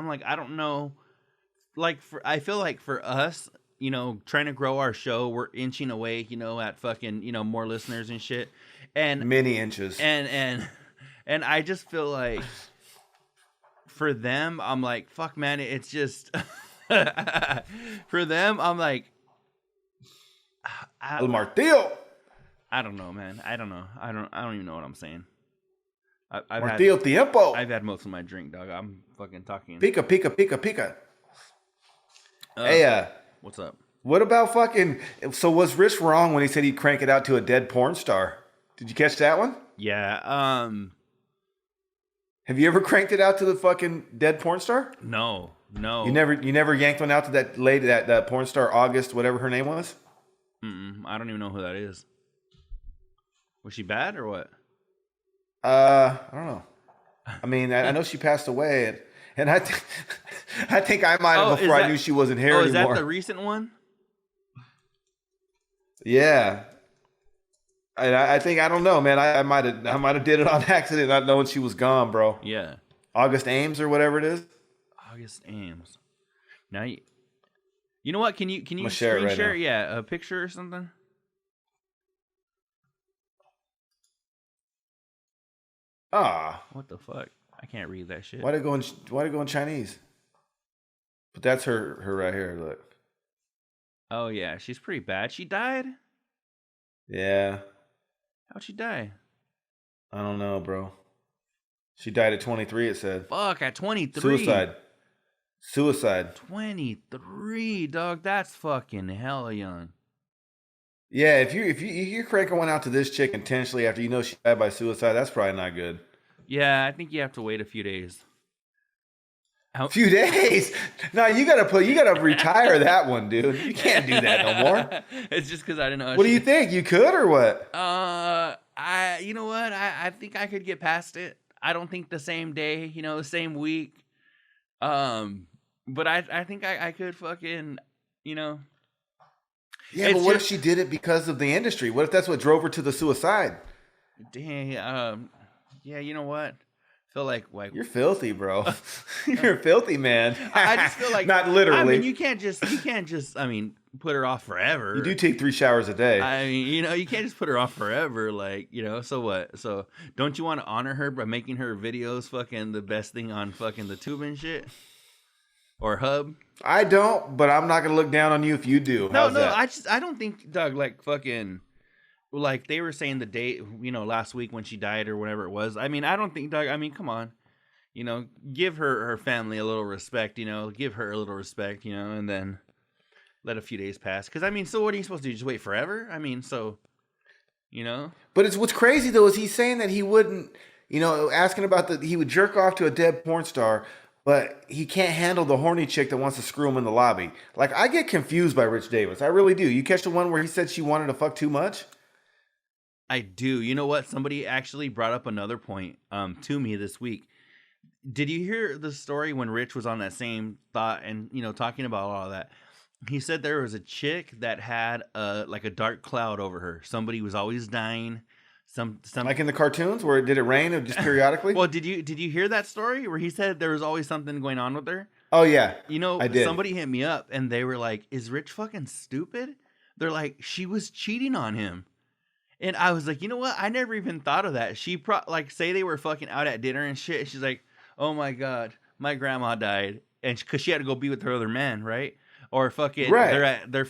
like, I don't know. Like, I feel like for us, you know, trying to grow our show, we're inching away, you know, at fucking, you know, more listeners and shit. And many inches. And I just feel like for them, I'm like, fuck, man, it's just for them, I'm like, El Martillo. I don't know, man. I don't know. I don't even know what I'm saying. Martillo tiempo. I've had most of my drink, dog. I'm fucking talking. Pika. Hey, what's up? What about fucking? So was Rich wrong when he said he'd crank it out to a dead porn star? Did you catch that one? Yeah. Have you ever cranked it out to the fucking dead porn star? No. You never yanked one out to that lady, that porn star August, whatever her name was. I don't even know who that is. Was she bad or what? I don't know. I mean, I know she passed away, and I think I might have before I knew she wasn't here anymore. Is that the recent one? Yeah. And I think, I don't know, man. I might have did it on accident, not knowing she was gone, bro. Yeah. August Ames or whatever it is. August Ames. Now you know what? Can you screen share? Yeah, a picture or something. Ah, what the fuck? I can't read that shit. Why did it go in Chinese? But that's her right here. Look. Oh yeah, she's pretty bad. She died? Yeah. How'd she die? I don't know, bro. She died at 23, it said. Fuck, at 23. Suicide. 23, dog. That's fucking hella young. Yeah, if you're cranking one out to this chick intentionally after you know she died by suicide, that's probably not good. Yeah, I think you have to wait a few days. A few days? No, you gotta retire that one, dude. You can't do that no more. It's just because I didn't know. What do you think? You could or what? You know what? I think I could get past it. I don't think the same day, the same week. But I think I could fucking, Yeah, but what if she did it because of the industry? What if that's what drove her to the suicide? Dang, yeah, you know what? I feel like you're filthy, bro. You're a filthy man. I just feel like not literally. I mean, you can't just put her off forever. You do take 3 showers a day. I mean, you can't just put her off forever. Like, so what? So don't you want to honor her by making her videos fucking the best thing on fucking the tube and shit? Or Hub? I don't, but I'm not gonna look down on you if you do. No, I don't think, Doug, like fucking, like they were saying the date, last week when she died or whatever it was. I mean, I don't think, Doug. I mean, come on, give her family a little respect. Give her a little respect. And then let a few days pass. Because I mean, so what are you supposed to do? Just wait forever? I mean, so, But it's what's crazy though is he's saying that he wouldn't, asking about he would jerk off to a dead porn star. But he can't handle the horny chick that wants to screw him in the lobby. Like, I get confused by Rich Davis. I really do. You catch the one where he said she wanted to fuck too much? I do. You know what? Somebody actually brought up another point to me this week. Did you hear the story when Rich was on that same thought and, talking about all of that? He said there was a chick that had like a dark cloud over her. Somebody was always dying. Some like in the cartoons where did it rain or just periodically? Well, did you hear that story where he said there was always something going on with her? Oh yeah, I did. Somebody hit me up and they were like, "Is Rich fucking stupid?" They're like, "She was cheating on him," and I was like, "You know what? I never even thought of that." She say they were fucking out at dinner and shit. She's like, "Oh my god, my grandma died," and because she had to go be with her other man, right? Or fucking right. they're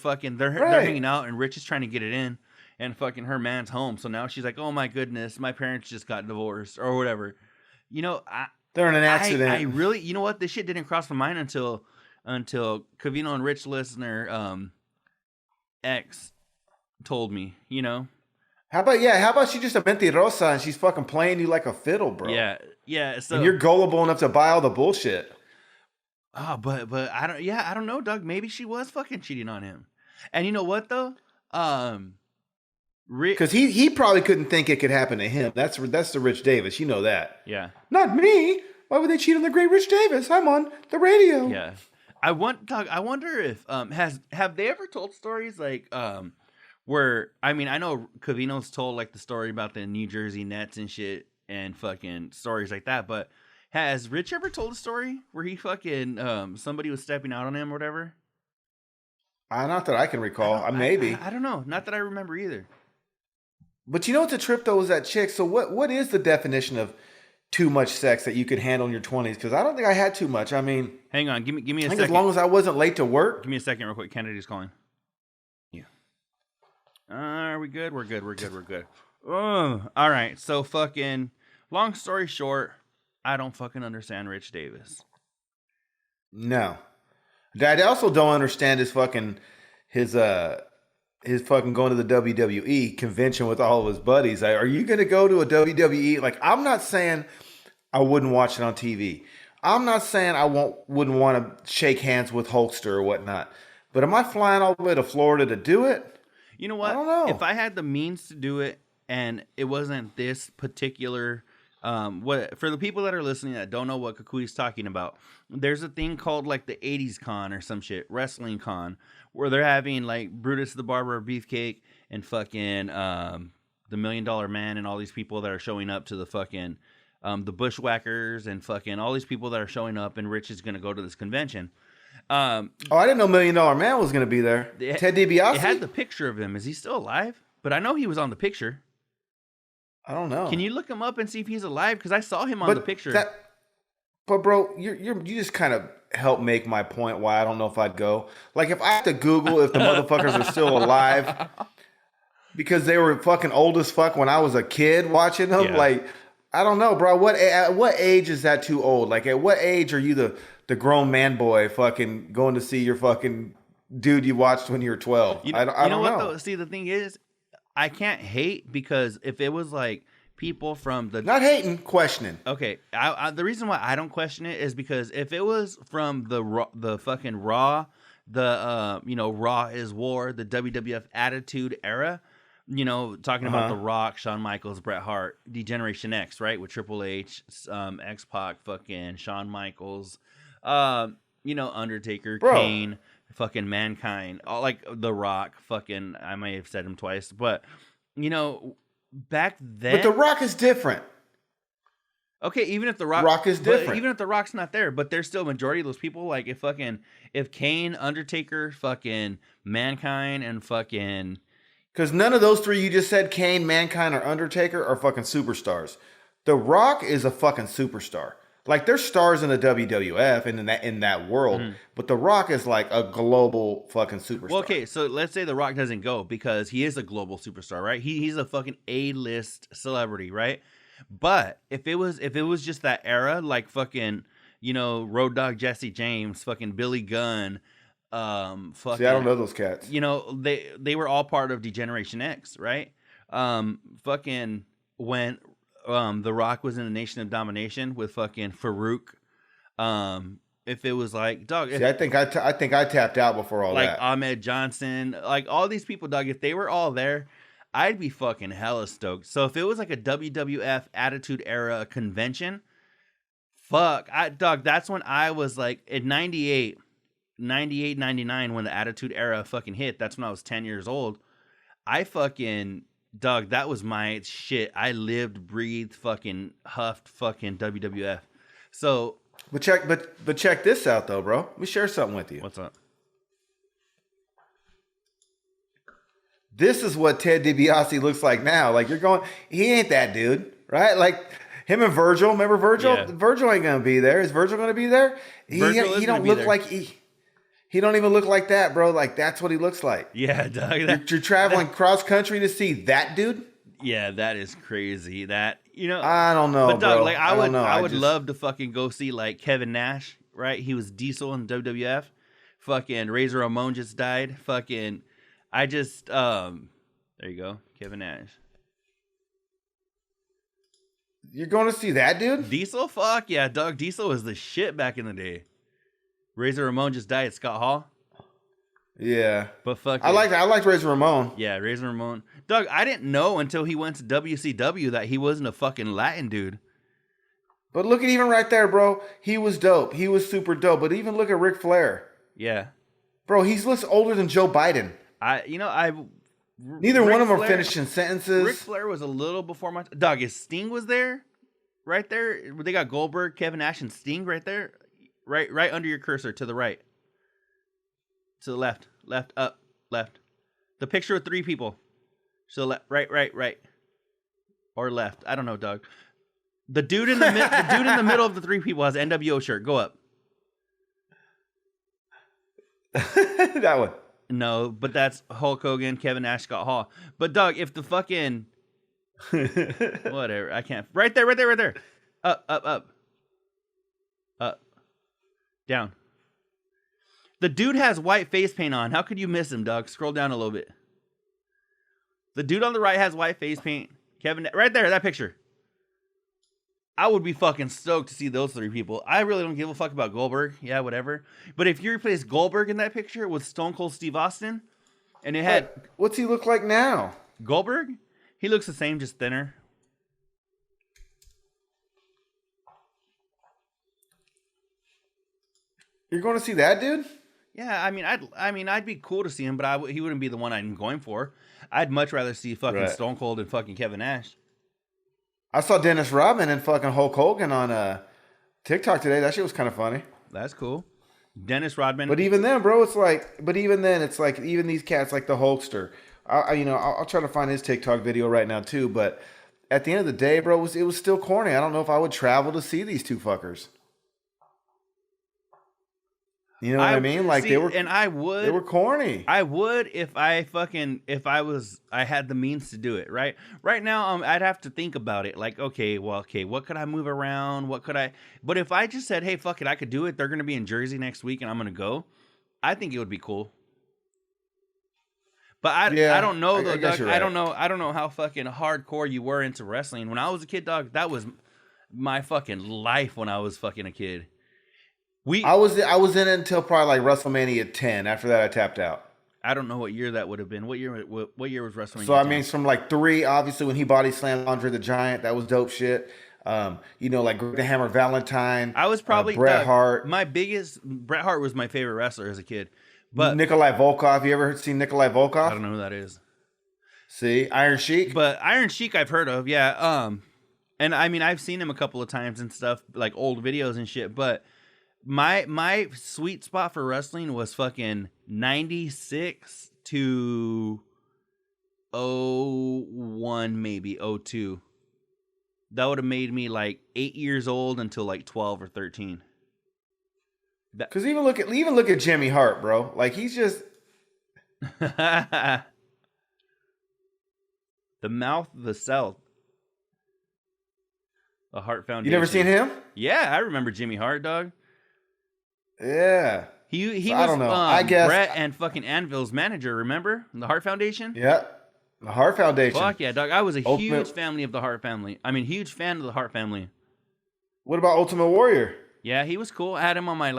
hanging out and Rich is trying to get it in. And fucking her man's home. So now she's like, oh my goodness, my parents just got divorced or whatever. They're in an accident. I really, you know what? This shit didn't cross my mind until Covino and Rich listener X told me, How about she just a mentirosa and she's fucking playing you like a fiddle, bro? Yeah. So and you're gullible enough to buy all the bullshit. Oh, but I don't know, Doug. Maybe she was fucking cheating on him. And you know what though? Because he probably couldn't think it could happen to him. That's the Rich Davis. You know that. Yeah. Not me. Why would they cheat on the great Rich Davis? I'm on the radio. Yeah. I wonder if have they ever told stories like where I know Covino's told like the story about the New Jersey Nets and shit and fucking stories like that, but has Rich ever told a story where he fucking somebody was stepping out on him or whatever? Not that I can recall. Maybe. I don't know. Not that I remember either. But you know what's a trip though is that chick. So what is the definition of too much sex that you could handle in your 20s? Because I don't think I had too much. I mean, hang on, give me a second. As long as I wasn't late to work. Give me a second, real quick. Kennedy's calling. Yeah. Are we good? We're good. Oh, all right. So fucking. Long story short, I don't fucking understand Rich Davis. No, I also don't understand his fucking going to the WWE convention with all of his buddies. Are you going to go to a WWE? Like, I'm not saying I wouldn't watch it on TV. I'm not saying I wouldn't want to shake hands with Hulkster or whatnot. But am I flying all the way to Florida to do it? You know what? I don't know. If I had the means to do it and it wasn't this particular... for the people that are listening that don't know what Cucuy's talking about, there's a thing called like the 80s con or some shit, wrestling con, where they're having like Brutus the Barber of Beefcake and fucking the $1 Million Man and all these people that are showing up to the fucking the Bushwhackers and fucking all these people that are showing up, and Rich is going to go to this convention. I didn't know $1 Million Man was going to be there. Ted DiBiase? It had the picture of him. Is he still alive? But I know he was on the picture. I don't know. Can you look him up and see if he's alive? Because I saw him on the picture. But bro, you just kind of help make my point why I don't know if I'd go. Like if I have to Google if the motherfuckers are still alive because they were fucking old as fuck when I was a kid watching them, Yeah. like I don't know, bro. At what age is that too old? Like at what age are you the grown man boy fucking going to see your fucking dude you watched when you were 12? I don't know. What though? See, the thing is, I can't hate because if it was like people from the Not hating, questioning. okay, the reason why I don't question it is because if it was from the fucking Raw, Raw is War, the WWF Attitude Era, talking about The Rock, Shawn Michaels, Bret Hart, D-Generation X, right, with Triple H, X-Pac, fucking Shawn Michaels, Undertaker, Bro. Kane, fucking Mankind, all like The Rock, fucking I may have said him twice, but back then. But The Rock is different. Okay, even if the Rock is different, even if the Rock's not there, but there's still a majority of those people. Like if Kane, Undertaker, fucking Mankind, and fucking because none of those three you just said, Kane, Mankind, or Undertaker, are fucking superstars. The Rock is a fucking superstar. Like there's stars in the WWF and in that world, but The Rock is like a global fucking superstar. Well, okay, so let's say The Rock doesn't go because he is a global superstar, right? He's a fucking A-list celebrity, right? But if it was just that era, like fucking Road Dogg Jesse James, fucking Billy Gunn, fucking See, I don't know those cats. They were all part of D-Generation X, right? Fucking when The Rock was in the Nation of Domination with fucking Farouk. If it was like dog, See, I think I tapped out before all like that. Ahmed Johnson, like all these people, dog. If they were all there, I'd be fucking hella stoked. So if it was like a WWF Attitude Era convention, dog, that's when I was like in 98, 99 when the Attitude Era fucking hit. That's when I was 10 years old. I fucking, dog, that was my shit. I lived, breathed, fucking huffed fucking WWF. So. But check this out though, bro. Let me share something with you. What's up? This is what Ted DiBiase looks like now. Like you're going, he ain't that dude, right? Like him and Virgil. Remember Virgil? Yeah. Virgil ain't gonna be there. Is Virgil gonna be there? He don't look like he don't even look like that, bro. Like that's what he looks like. Yeah, dog. You're traveling cross country to see that dude. Yeah, that is crazy. That I don't know, but dog, bro. like I would love to fucking go see like Kevin Nash, right? He was Diesel in WWF. Fucking Razor Ramon just died. Fucking, there you go, Kevin Nash. You're going to see that dude? Diesel, fuck yeah, dog. Diesel was the shit back in the day. Razor Ramon just died at Scott Hall. Yeah, but fuck, I liked Razor Ramon. Yeah, Razor Ramon. Doug, I didn't know until he went to WCW that he wasn't a fucking Latin dude. But look at even right there, bro. He was dope. He was super dope. But even look at Ric Flair. Yeah, bro, he looks older than Joe Biden. Neither one of them are finishing sentences. Ric Flair was a little before my dog. His Sting was there, right there. They got Goldberg, Kevin Nash, and Sting right there, right under your cursor to the right. To the left, up, left. The picture with three people. To the left, right, or left. I don't know, Doug. The dude in the middle of the three people has an NWO shirt. Go up. That one. No, but that's Hulk Hogan, Kevin Nash, Scott Hall. But Doug, if the fucking whatever, I can't. Right there. Up, down. The dude has white face paint on. How could you miss him, Doug? Scroll down a little bit. The dude on the right has white face paint. Kevin, right there, that picture. I would be fucking stoked to see those three people. I really don't give a fuck about Goldberg. Yeah, whatever. But if you replace Goldberg in that picture with Stone Cold Steve Austin, and it had... What's he look like now? Goldberg? He looks the same, just thinner. You're going to see that dude? Yeah, I'd be cool to see him, but he wouldn't be the one I'm going for. I'd much rather see fucking Stone Cold and fucking Kevin Nash. I saw Dennis Rodman and fucking Hulk Hogan on TikTok today. That shit was kind of funny. That's cool. Dennis Rodman. But even then, bro, it's like even these cats like the Hulkster. I'll try to find his TikTok video right now too. But at the end of the day, bro, it was still corny. I don't know if I would travel to see these two fuckers. You know what I mean? Like they were corny. I would if I had the means to do it, right? Right now, I'd have to think about it. Like, okay, what could I move around? But if I just said, hey, fuck it, I could do it. They're going to be in Jersey next week and I'm going to go. I think it would be cool. But I don't know though, Doug. Right. I don't know how fucking hardcore you were into wrestling. When I was a kid, dog, that was my fucking life when I was fucking a kid. I was in it until probably like WrestleMania 10. After that, I tapped out. I don't know what year that would have been. What year was WrestleMania? So 10? I mean, it's from like 3, obviously when he body slammed Andre the Giant, that was dope shit. Like Greg the Hammer Valentine. I was probably Bret Hart. Bret Hart was my favorite wrestler as a kid. But Nikolai Volkov, you ever seen Nikolai Volkov? I don't know who that is. See, Iron Sheik. But Iron Sheik, I've heard of, yeah. And I mean, I've seen him a couple of times and stuff, like old videos and shit. But my sweet spot for wrestling was fucking 96 to 01, maybe 02. That would have made me like 8 years old until like 12 or 13. Because even look at Jimmy Hart, bro. Like he's just the mouth of the South, the Hart Foundation. You never seen him? Yeah, I remember Jimmy Hart, dog. Yeah, he so was. I don't know. I guess Brett and fucking Anvil's manager. Remember the Hart Foundation? Yeah, the Hart Foundation. Fuck yeah, dog. I was a huge family of the Hart family. I mean, huge fan of the Hart family. What about Ultimate Warrior? Yeah, he was cool. I had him on my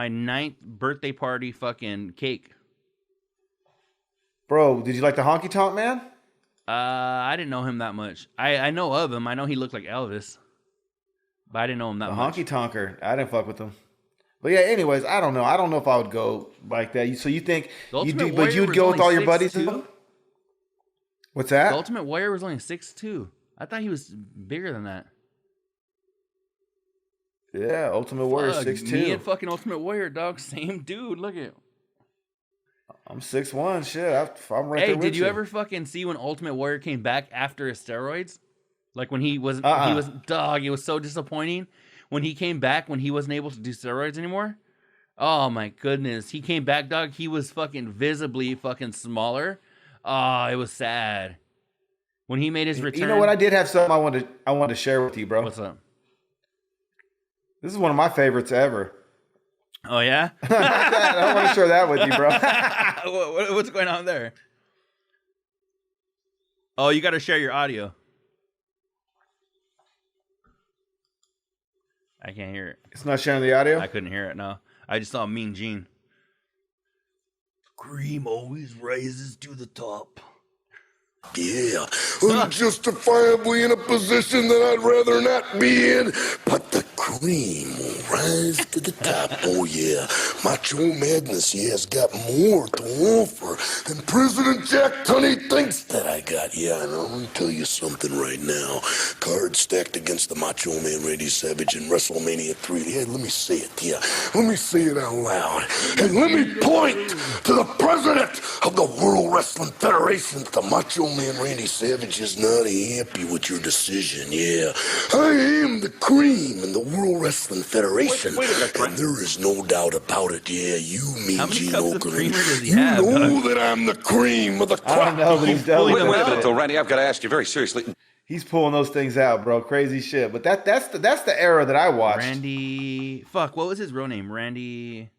9th birthday party fucking cake. Bro, did you like the Honky Tonk Man? I didn't know him that much. I know of him. I know he looked like Elvis. But I didn't know him that much. The Honky Tonker. I didn't fuck with him. But yeah, anyways, I don't know. I don't know if I would go like that. So you think you do, but you'd go with all your buddies? What's that? The Ultimate Warrior was only 6'2". I thought he was bigger than that. Yeah, Ultimate Warrior 6'2". Me and fucking Ultimate Warrior, dog, same dude. Look at. I'm 6'1". Shit, I'm right there with you. Hey, did you ever fucking see when Ultimate Warrior came back after his steroids? Like when he wasn't, dog. It was so disappointing when he came back when he wasn't able to do steroids anymore. Oh my goodness, he came back, dog. He was fucking visibly fucking smaller. Oh, it was sad when he made his return. You know what? I did have something I wanted to share with you, bro. What's up? This is one of my favorites ever. Oh, yeah? I want to share that with you, bro. What's going on there? Oh, you got to share your audio. I can't hear it. It's not sharing the audio? I couldn't hear it, no. I just saw Mean Gene. Cream always rises to the top. Yeah, unjustifiably in a position that I'd rather not be in, but the cream will rise to the top. Oh yeah, Macho Madness, yeah, has got more to offer than President Jack Tunney thinks that I got. Yeah, and I'm gonna tell you something right now. Cards stacked against the Macho Man Randy Savage in WrestleMania 3. Yeah, let me say it, yeah. Let me say it out loud. And let me point to the president of the World Wrestling Federation, the Macho Man Randy Savage is not happy with your decision, yeah. I am the cream in the World Wrestling Federation, and there is no doubt about it, yeah. You, me, Gene Okerlund, you know that I'm the cream of the crop. I don't know, but he's done. Wait a minute, though, Randy, I've got to ask you very seriously. He's pulling those things out, bro. Crazy shit. But that's the era that I watched. Randy, fuck, what was his real name? Randy.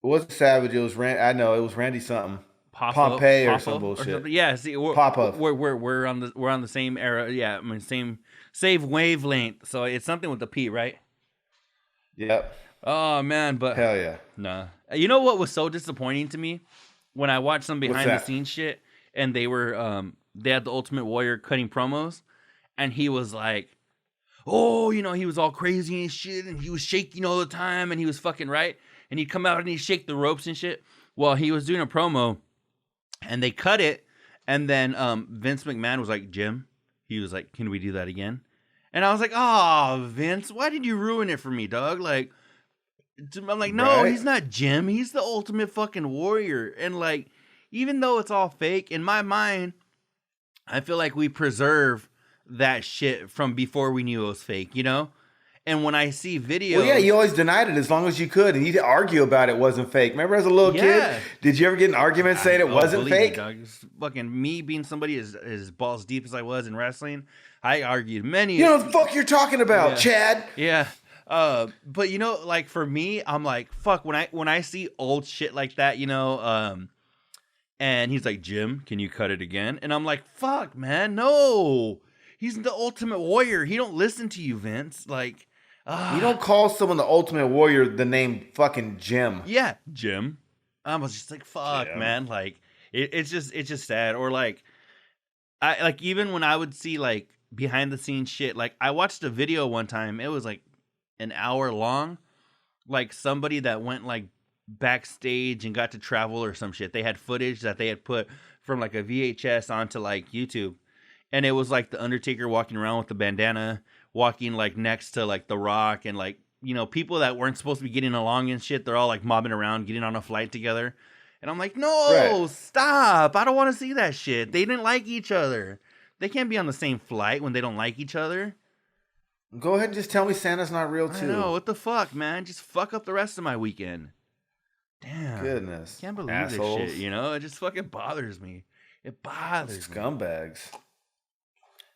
It wasn't Savage. It was I know it was Randy something. Pompeii or some bullshit. Yeah, see, we're on the same era. Yeah, I mean same wavelength. So it's something with the P, right? Yep. Oh man, but hell yeah. Nah. You know what was so disappointing to me when I watched some behind the scenes shit, and they had the Ultimate Warrior cutting promos, and he was like, oh, he was all crazy and shit, and he was shaking all the time, and he was fucking right, and he'd come out and he'd shake the ropes and shit. Well, he was doing a promo. And they cut it, and then Vince McMahon was like, Jim, he was like, can we do that again? And I was like, oh, Vince, why did you ruin it for me, dog? Like, I'm like, no, He's not Jim. He's the Ultimate fucking Warrior. And like, even though it's all fake, in my mind, I feel like we preserve that shit from before we knew it was fake, And And when I see videos, well, yeah, you always denied it as long as you could, and you'd argue about it wasn't fake. Remember, as a little kid, did you ever get in an argument saying it wasn't fake? Me, dog. Fucking me being somebody as balls deep as I was in wrestling, I argued many. You know what the fuck you're talking about, Chad? Yeah. But you know, like for me, I'm like, fuck, when I see old shit like that, you know, and he's like, Jim, can you cut it again? And I'm like, fuck, man, no. He's the Ultimate Warrior. He don't listen to you, Vince. Like, you don't call someone the Ultimate Warrior the name fucking Jim. Yeah, Jim. I was just like, fuck, man. Like, it's just sad. Or like, I like even when I would see like behind the scenes shit. Like, I watched a video one time. It was like an hour long. Like somebody that went like backstage and got to travel or some shit. They had footage that they had put from like a VHS onto like YouTube. And it was like the Undertaker walking around with the bandana, walking like next to like The Rock, and like, you know, people that weren't supposed to be getting along and shit. They're all like mobbing around, getting on a flight together. And I'm like, no, stop. I don't want to see that shit. They didn't like each other. They can't be on the same flight when they don't like each other. Go ahead and just tell me Santa's not real too. I know, what the fuck, man? Just fuck up the rest of my weekend. Damn. Goodness. Can't believe assholes. this shit, you know? It just fucking bothers me. It bothers me. Scumbags.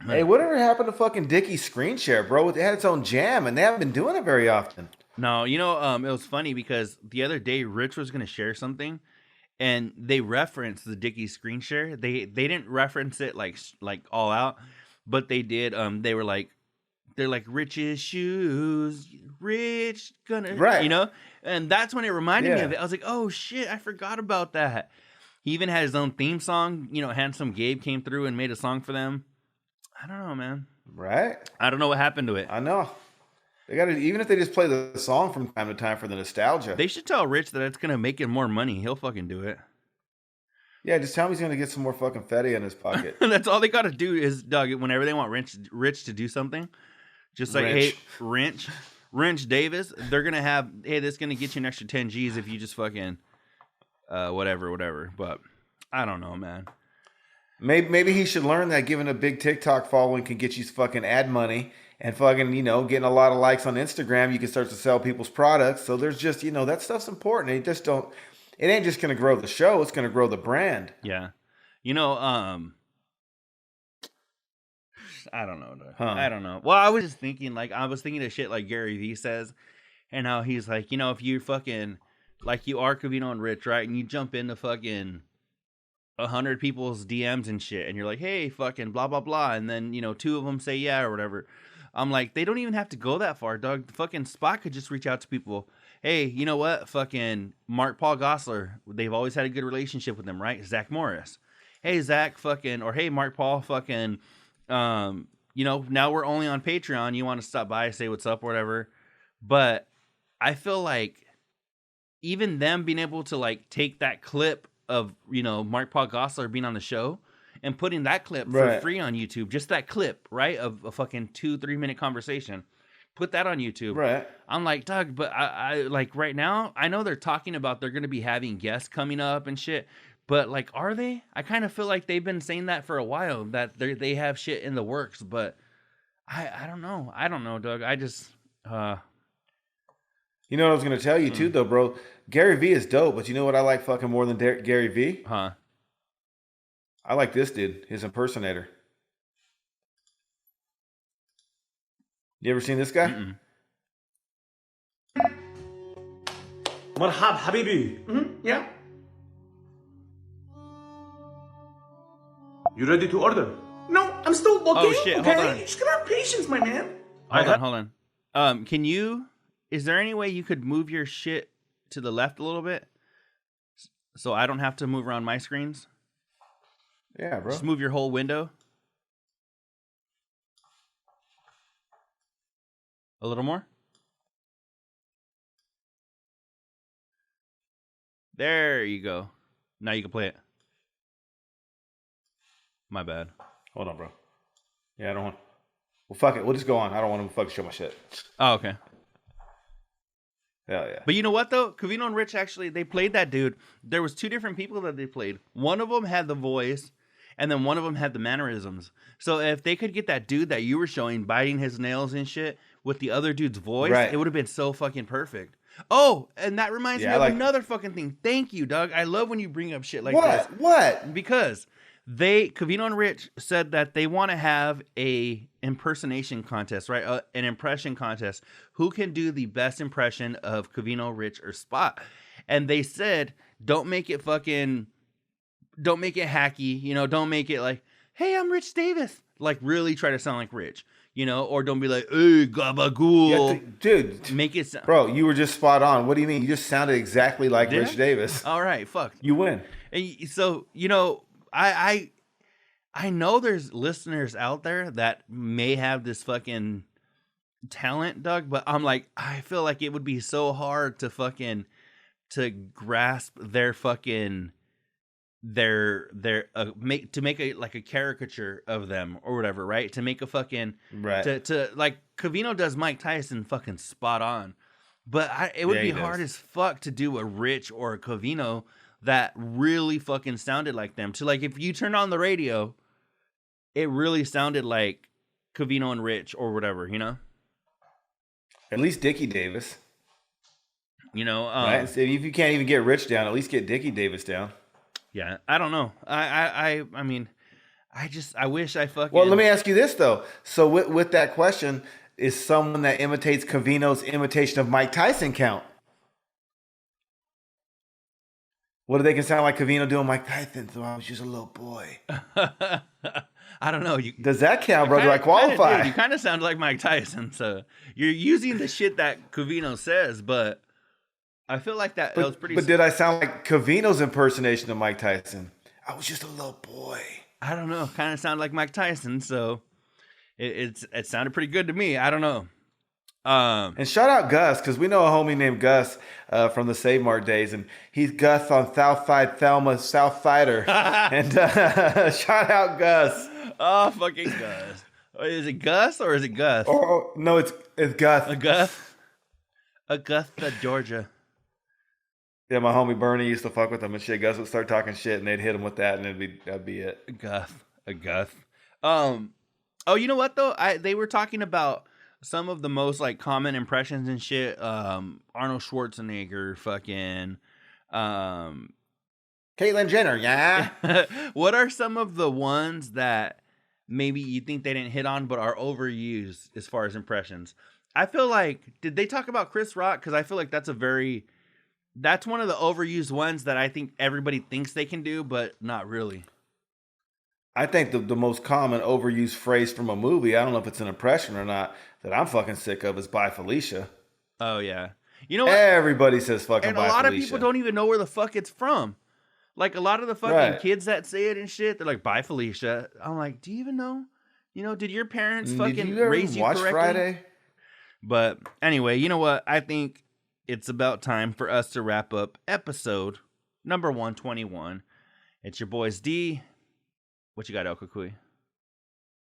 Hey, whatever happened to fucking Dickie's screen share, bro? It had its own jam, and they haven't been doing it very often. No, you know, it was funny because the other day Rich was going to share something, and they referenced the Dickie screen share. They didn't reference it like all out, but they did. They're like Rich's shoes, Rich gonna, right? You know, and that's when it reminded me of it. I was like, oh shit, I forgot about that. He even had his own theme song. You know, Handsome Gabe came through and made a song for them. I don't know, man. Right? I don't know what happened to it. I know. They got to, even if they just play the song from time to time for the nostalgia. They should tell Rich that it's gonna make him more money. He'll fucking do it. Yeah, just tell him he's gonna get some more fucking fetty in his pocket. That's all they gotta do is, Doug, whenever they want Rich to do something, just like, hey, Wrench Davis, they're gonna have, hey, this is gonna get you an extra 10 G's if you just fucking whatever. But I don't know, man. Maybe he should learn that giving a big TikTok following can get you fucking ad money, and fucking, you know, getting a lot of likes on Instagram, you can start to sell people's products. So there's just, you know, that stuff's important. It ain't just going to grow the show. It's going to grow the brand. Yeah. You know, I don't know. I don't know. Well, I was just thinking, like, of shit like Gary Vee says, and how he's like, you know, if you fucking, like, you are Covino and Rich, right? And you jump into fucking 100 people's DMs and shit, and you're like, hey, fucking blah, blah, blah. And then, you know, 2 of them say yeah or whatever. I'm like, they don't even have to go that far, dog. Fucking Spot could just reach out to people. Hey, you know what? Fucking Mark Paul Gosselaar. They've always had a good relationship with him, right? Zach Morris. Hey, Zach, fucking, or hey, Mark Paul, fucking, you know, now we're only on Patreon. You want to stop by, say what's up, or whatever. But I feel like even them being able to, like, take that clip of, you know, Mark Paul Gosselaar being on the show and putting that clip for free on YouTube, just that clip, right, of a fucking 2-3 minute conversation, put that on YouTube. Right. I'm like, Doug, but I like right now, I know they're talking about they're going to be having guests coming up and shit, but like, are they? I kind of feel like they've been saying that for a while, that they have shit in the works, but I don't know. I don't know, Doug. I just, you know what I was going to tell you too, though, bro? Gary Vee is dope, but you know what I like fucking more than Gary Vee? Huh? I like this dude, his impersonator. You ever seen this guy? مرحب حبيبي. Yeah. You ready to order? No, I'm still looking. Oh shit! Okay? Hold on. You just gotta have patience, my man. Hold on. Can you? Is there any way you could move your shit to the left a little bit, so I don't have to move around my screens? Yeah, bro. Just move your whole window a little more. There you go. Now you can play it. My bad. Hold on, bro. Yeah, I don't want. Well, fuck it. We'll just go on. I don't want him to fucking show my shit. Oh, okay. Hell yeah. But you know what, though? Covino and Rich, actually, they played that dude. There was 2 different people that they played. One of them had the voice, and then one of them had the mannerisms. So if they could get that dude that you were showing biting his nails and shit with the other dude's voice, Right. it would have been so fucking perfect. Oh, and that reminds me of another fucking thing. Thank you, Doug. I love when you bring up shit like this. What? Because Covino and Rich said that they want to have a impersonation contest, right? An impression contest. Who can do the best impression of Covino, Rich, or Spot? And they said, don't make it hacky. Don't make it like, hey, I'm Rich Davis. Like really try to sound like Rich, or don't be like, hey, gabagool. Dude. Make it sound. Bro, you were just spot on. What do you mean? You just sounded exactly like Did Rich I? Davis. All right, fuck. You win. And so, I know there's listeners out there that may have this fucking talent, Doug, but I'm like, I feel like it would be so hard to grasp their fucking to make a caricature of them or whatever, right? To make a fucking right to like Covino does Mike Tyson fucking spot on, but it would be hard as fuck to do a Rich or a Covino that really fucking sounded like them. To like if you turn on the radio, it really sounded like Covino and Rich or whatever, At least Dickie Davis. Right? If you can't even get Rich down, at least get Dickie Davis down. Yeah, I don't know. I mean, I wish I fucking. Well, let me ask you this though. So with that question, is someone that imitates Covino's imitation of Mike Tyson count? What do they can sound like Covino doing Mike Tyson? So I was just a little boy. I don't know. Does that count, bro? Do I qualify? You kind of sound like Mike Tyson, so you're using the shit that Covino says, but I feel like that was pretty. But did I sound like Covino's impersonation of Mike Tyson? I was just a little boy. I don't know. Kind of sound like Mike Tyson, so it sounded pretty good to me. I don't know. And shout out Gus, because we know a homie named Gus from the Save Mart days, and he's Gus on Southside Thelma, Southsider. And shout out Gus. Oh, fucking Gus. Is it Gus or is it Gus? Oh no, it's Gus. Augusta, Georgia. Yeah, my homie Bernie used to fuck with him and shit. Gus would start talking shit, and they'd hit him with that, and that'd be it. A Gus. Oh, you know what though? They were talking about some of the most like common impressions and shit. Arnold Schwarzenegger, fucking. Caitlyn Jenner, yeah. What are some of the ones that maybe you think they didn't hit on but are overused as far as impressions? I feel like, did they talk about Chris Rock? Because I feel like that's one of the overused ones that I think everybody thinks they can do, but not really. I think the most common overused phrase from a movie, I don't know if it's an impression or not, that I'm fucking sick of is "Bye Felicia." Oh yeah, you know what? Everybody says fucking and "Bye a lot Felicia." of people don't even know where the fuck it's from. Like a lot of the fucking kids that say it and shit, they're like "Bye Felicia." I'm like, do you even know? Did your parents fucking raise you correctly? Friday? But anyway, you know what? I think it's about time for us to wrap up episode number 121. It's your boys D. What you got, El Cucuy?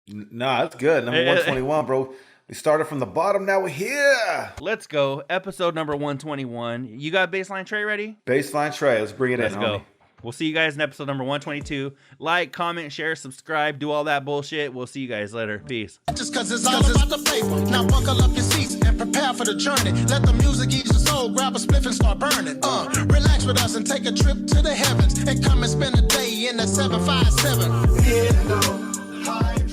Nah, that's good. Number 121, bro. We started from the bottom. Now we're here. Let's go. Episode number 121. You got Baseline Trey ready? Baseline Trey. Let's bring it in, homie. Go. We'll see you guys in episode number 122. Like, comment, share, subscribe, do all that bullshit. We'll see you guys later. Peace. Just cause it's all about the paper. Now buckle up your seats and prepare for the journey. Let the music ease your soul. Grab a spliff and start burning. Relax with us and take a trip to the heavens. And come and spend a day in the 757.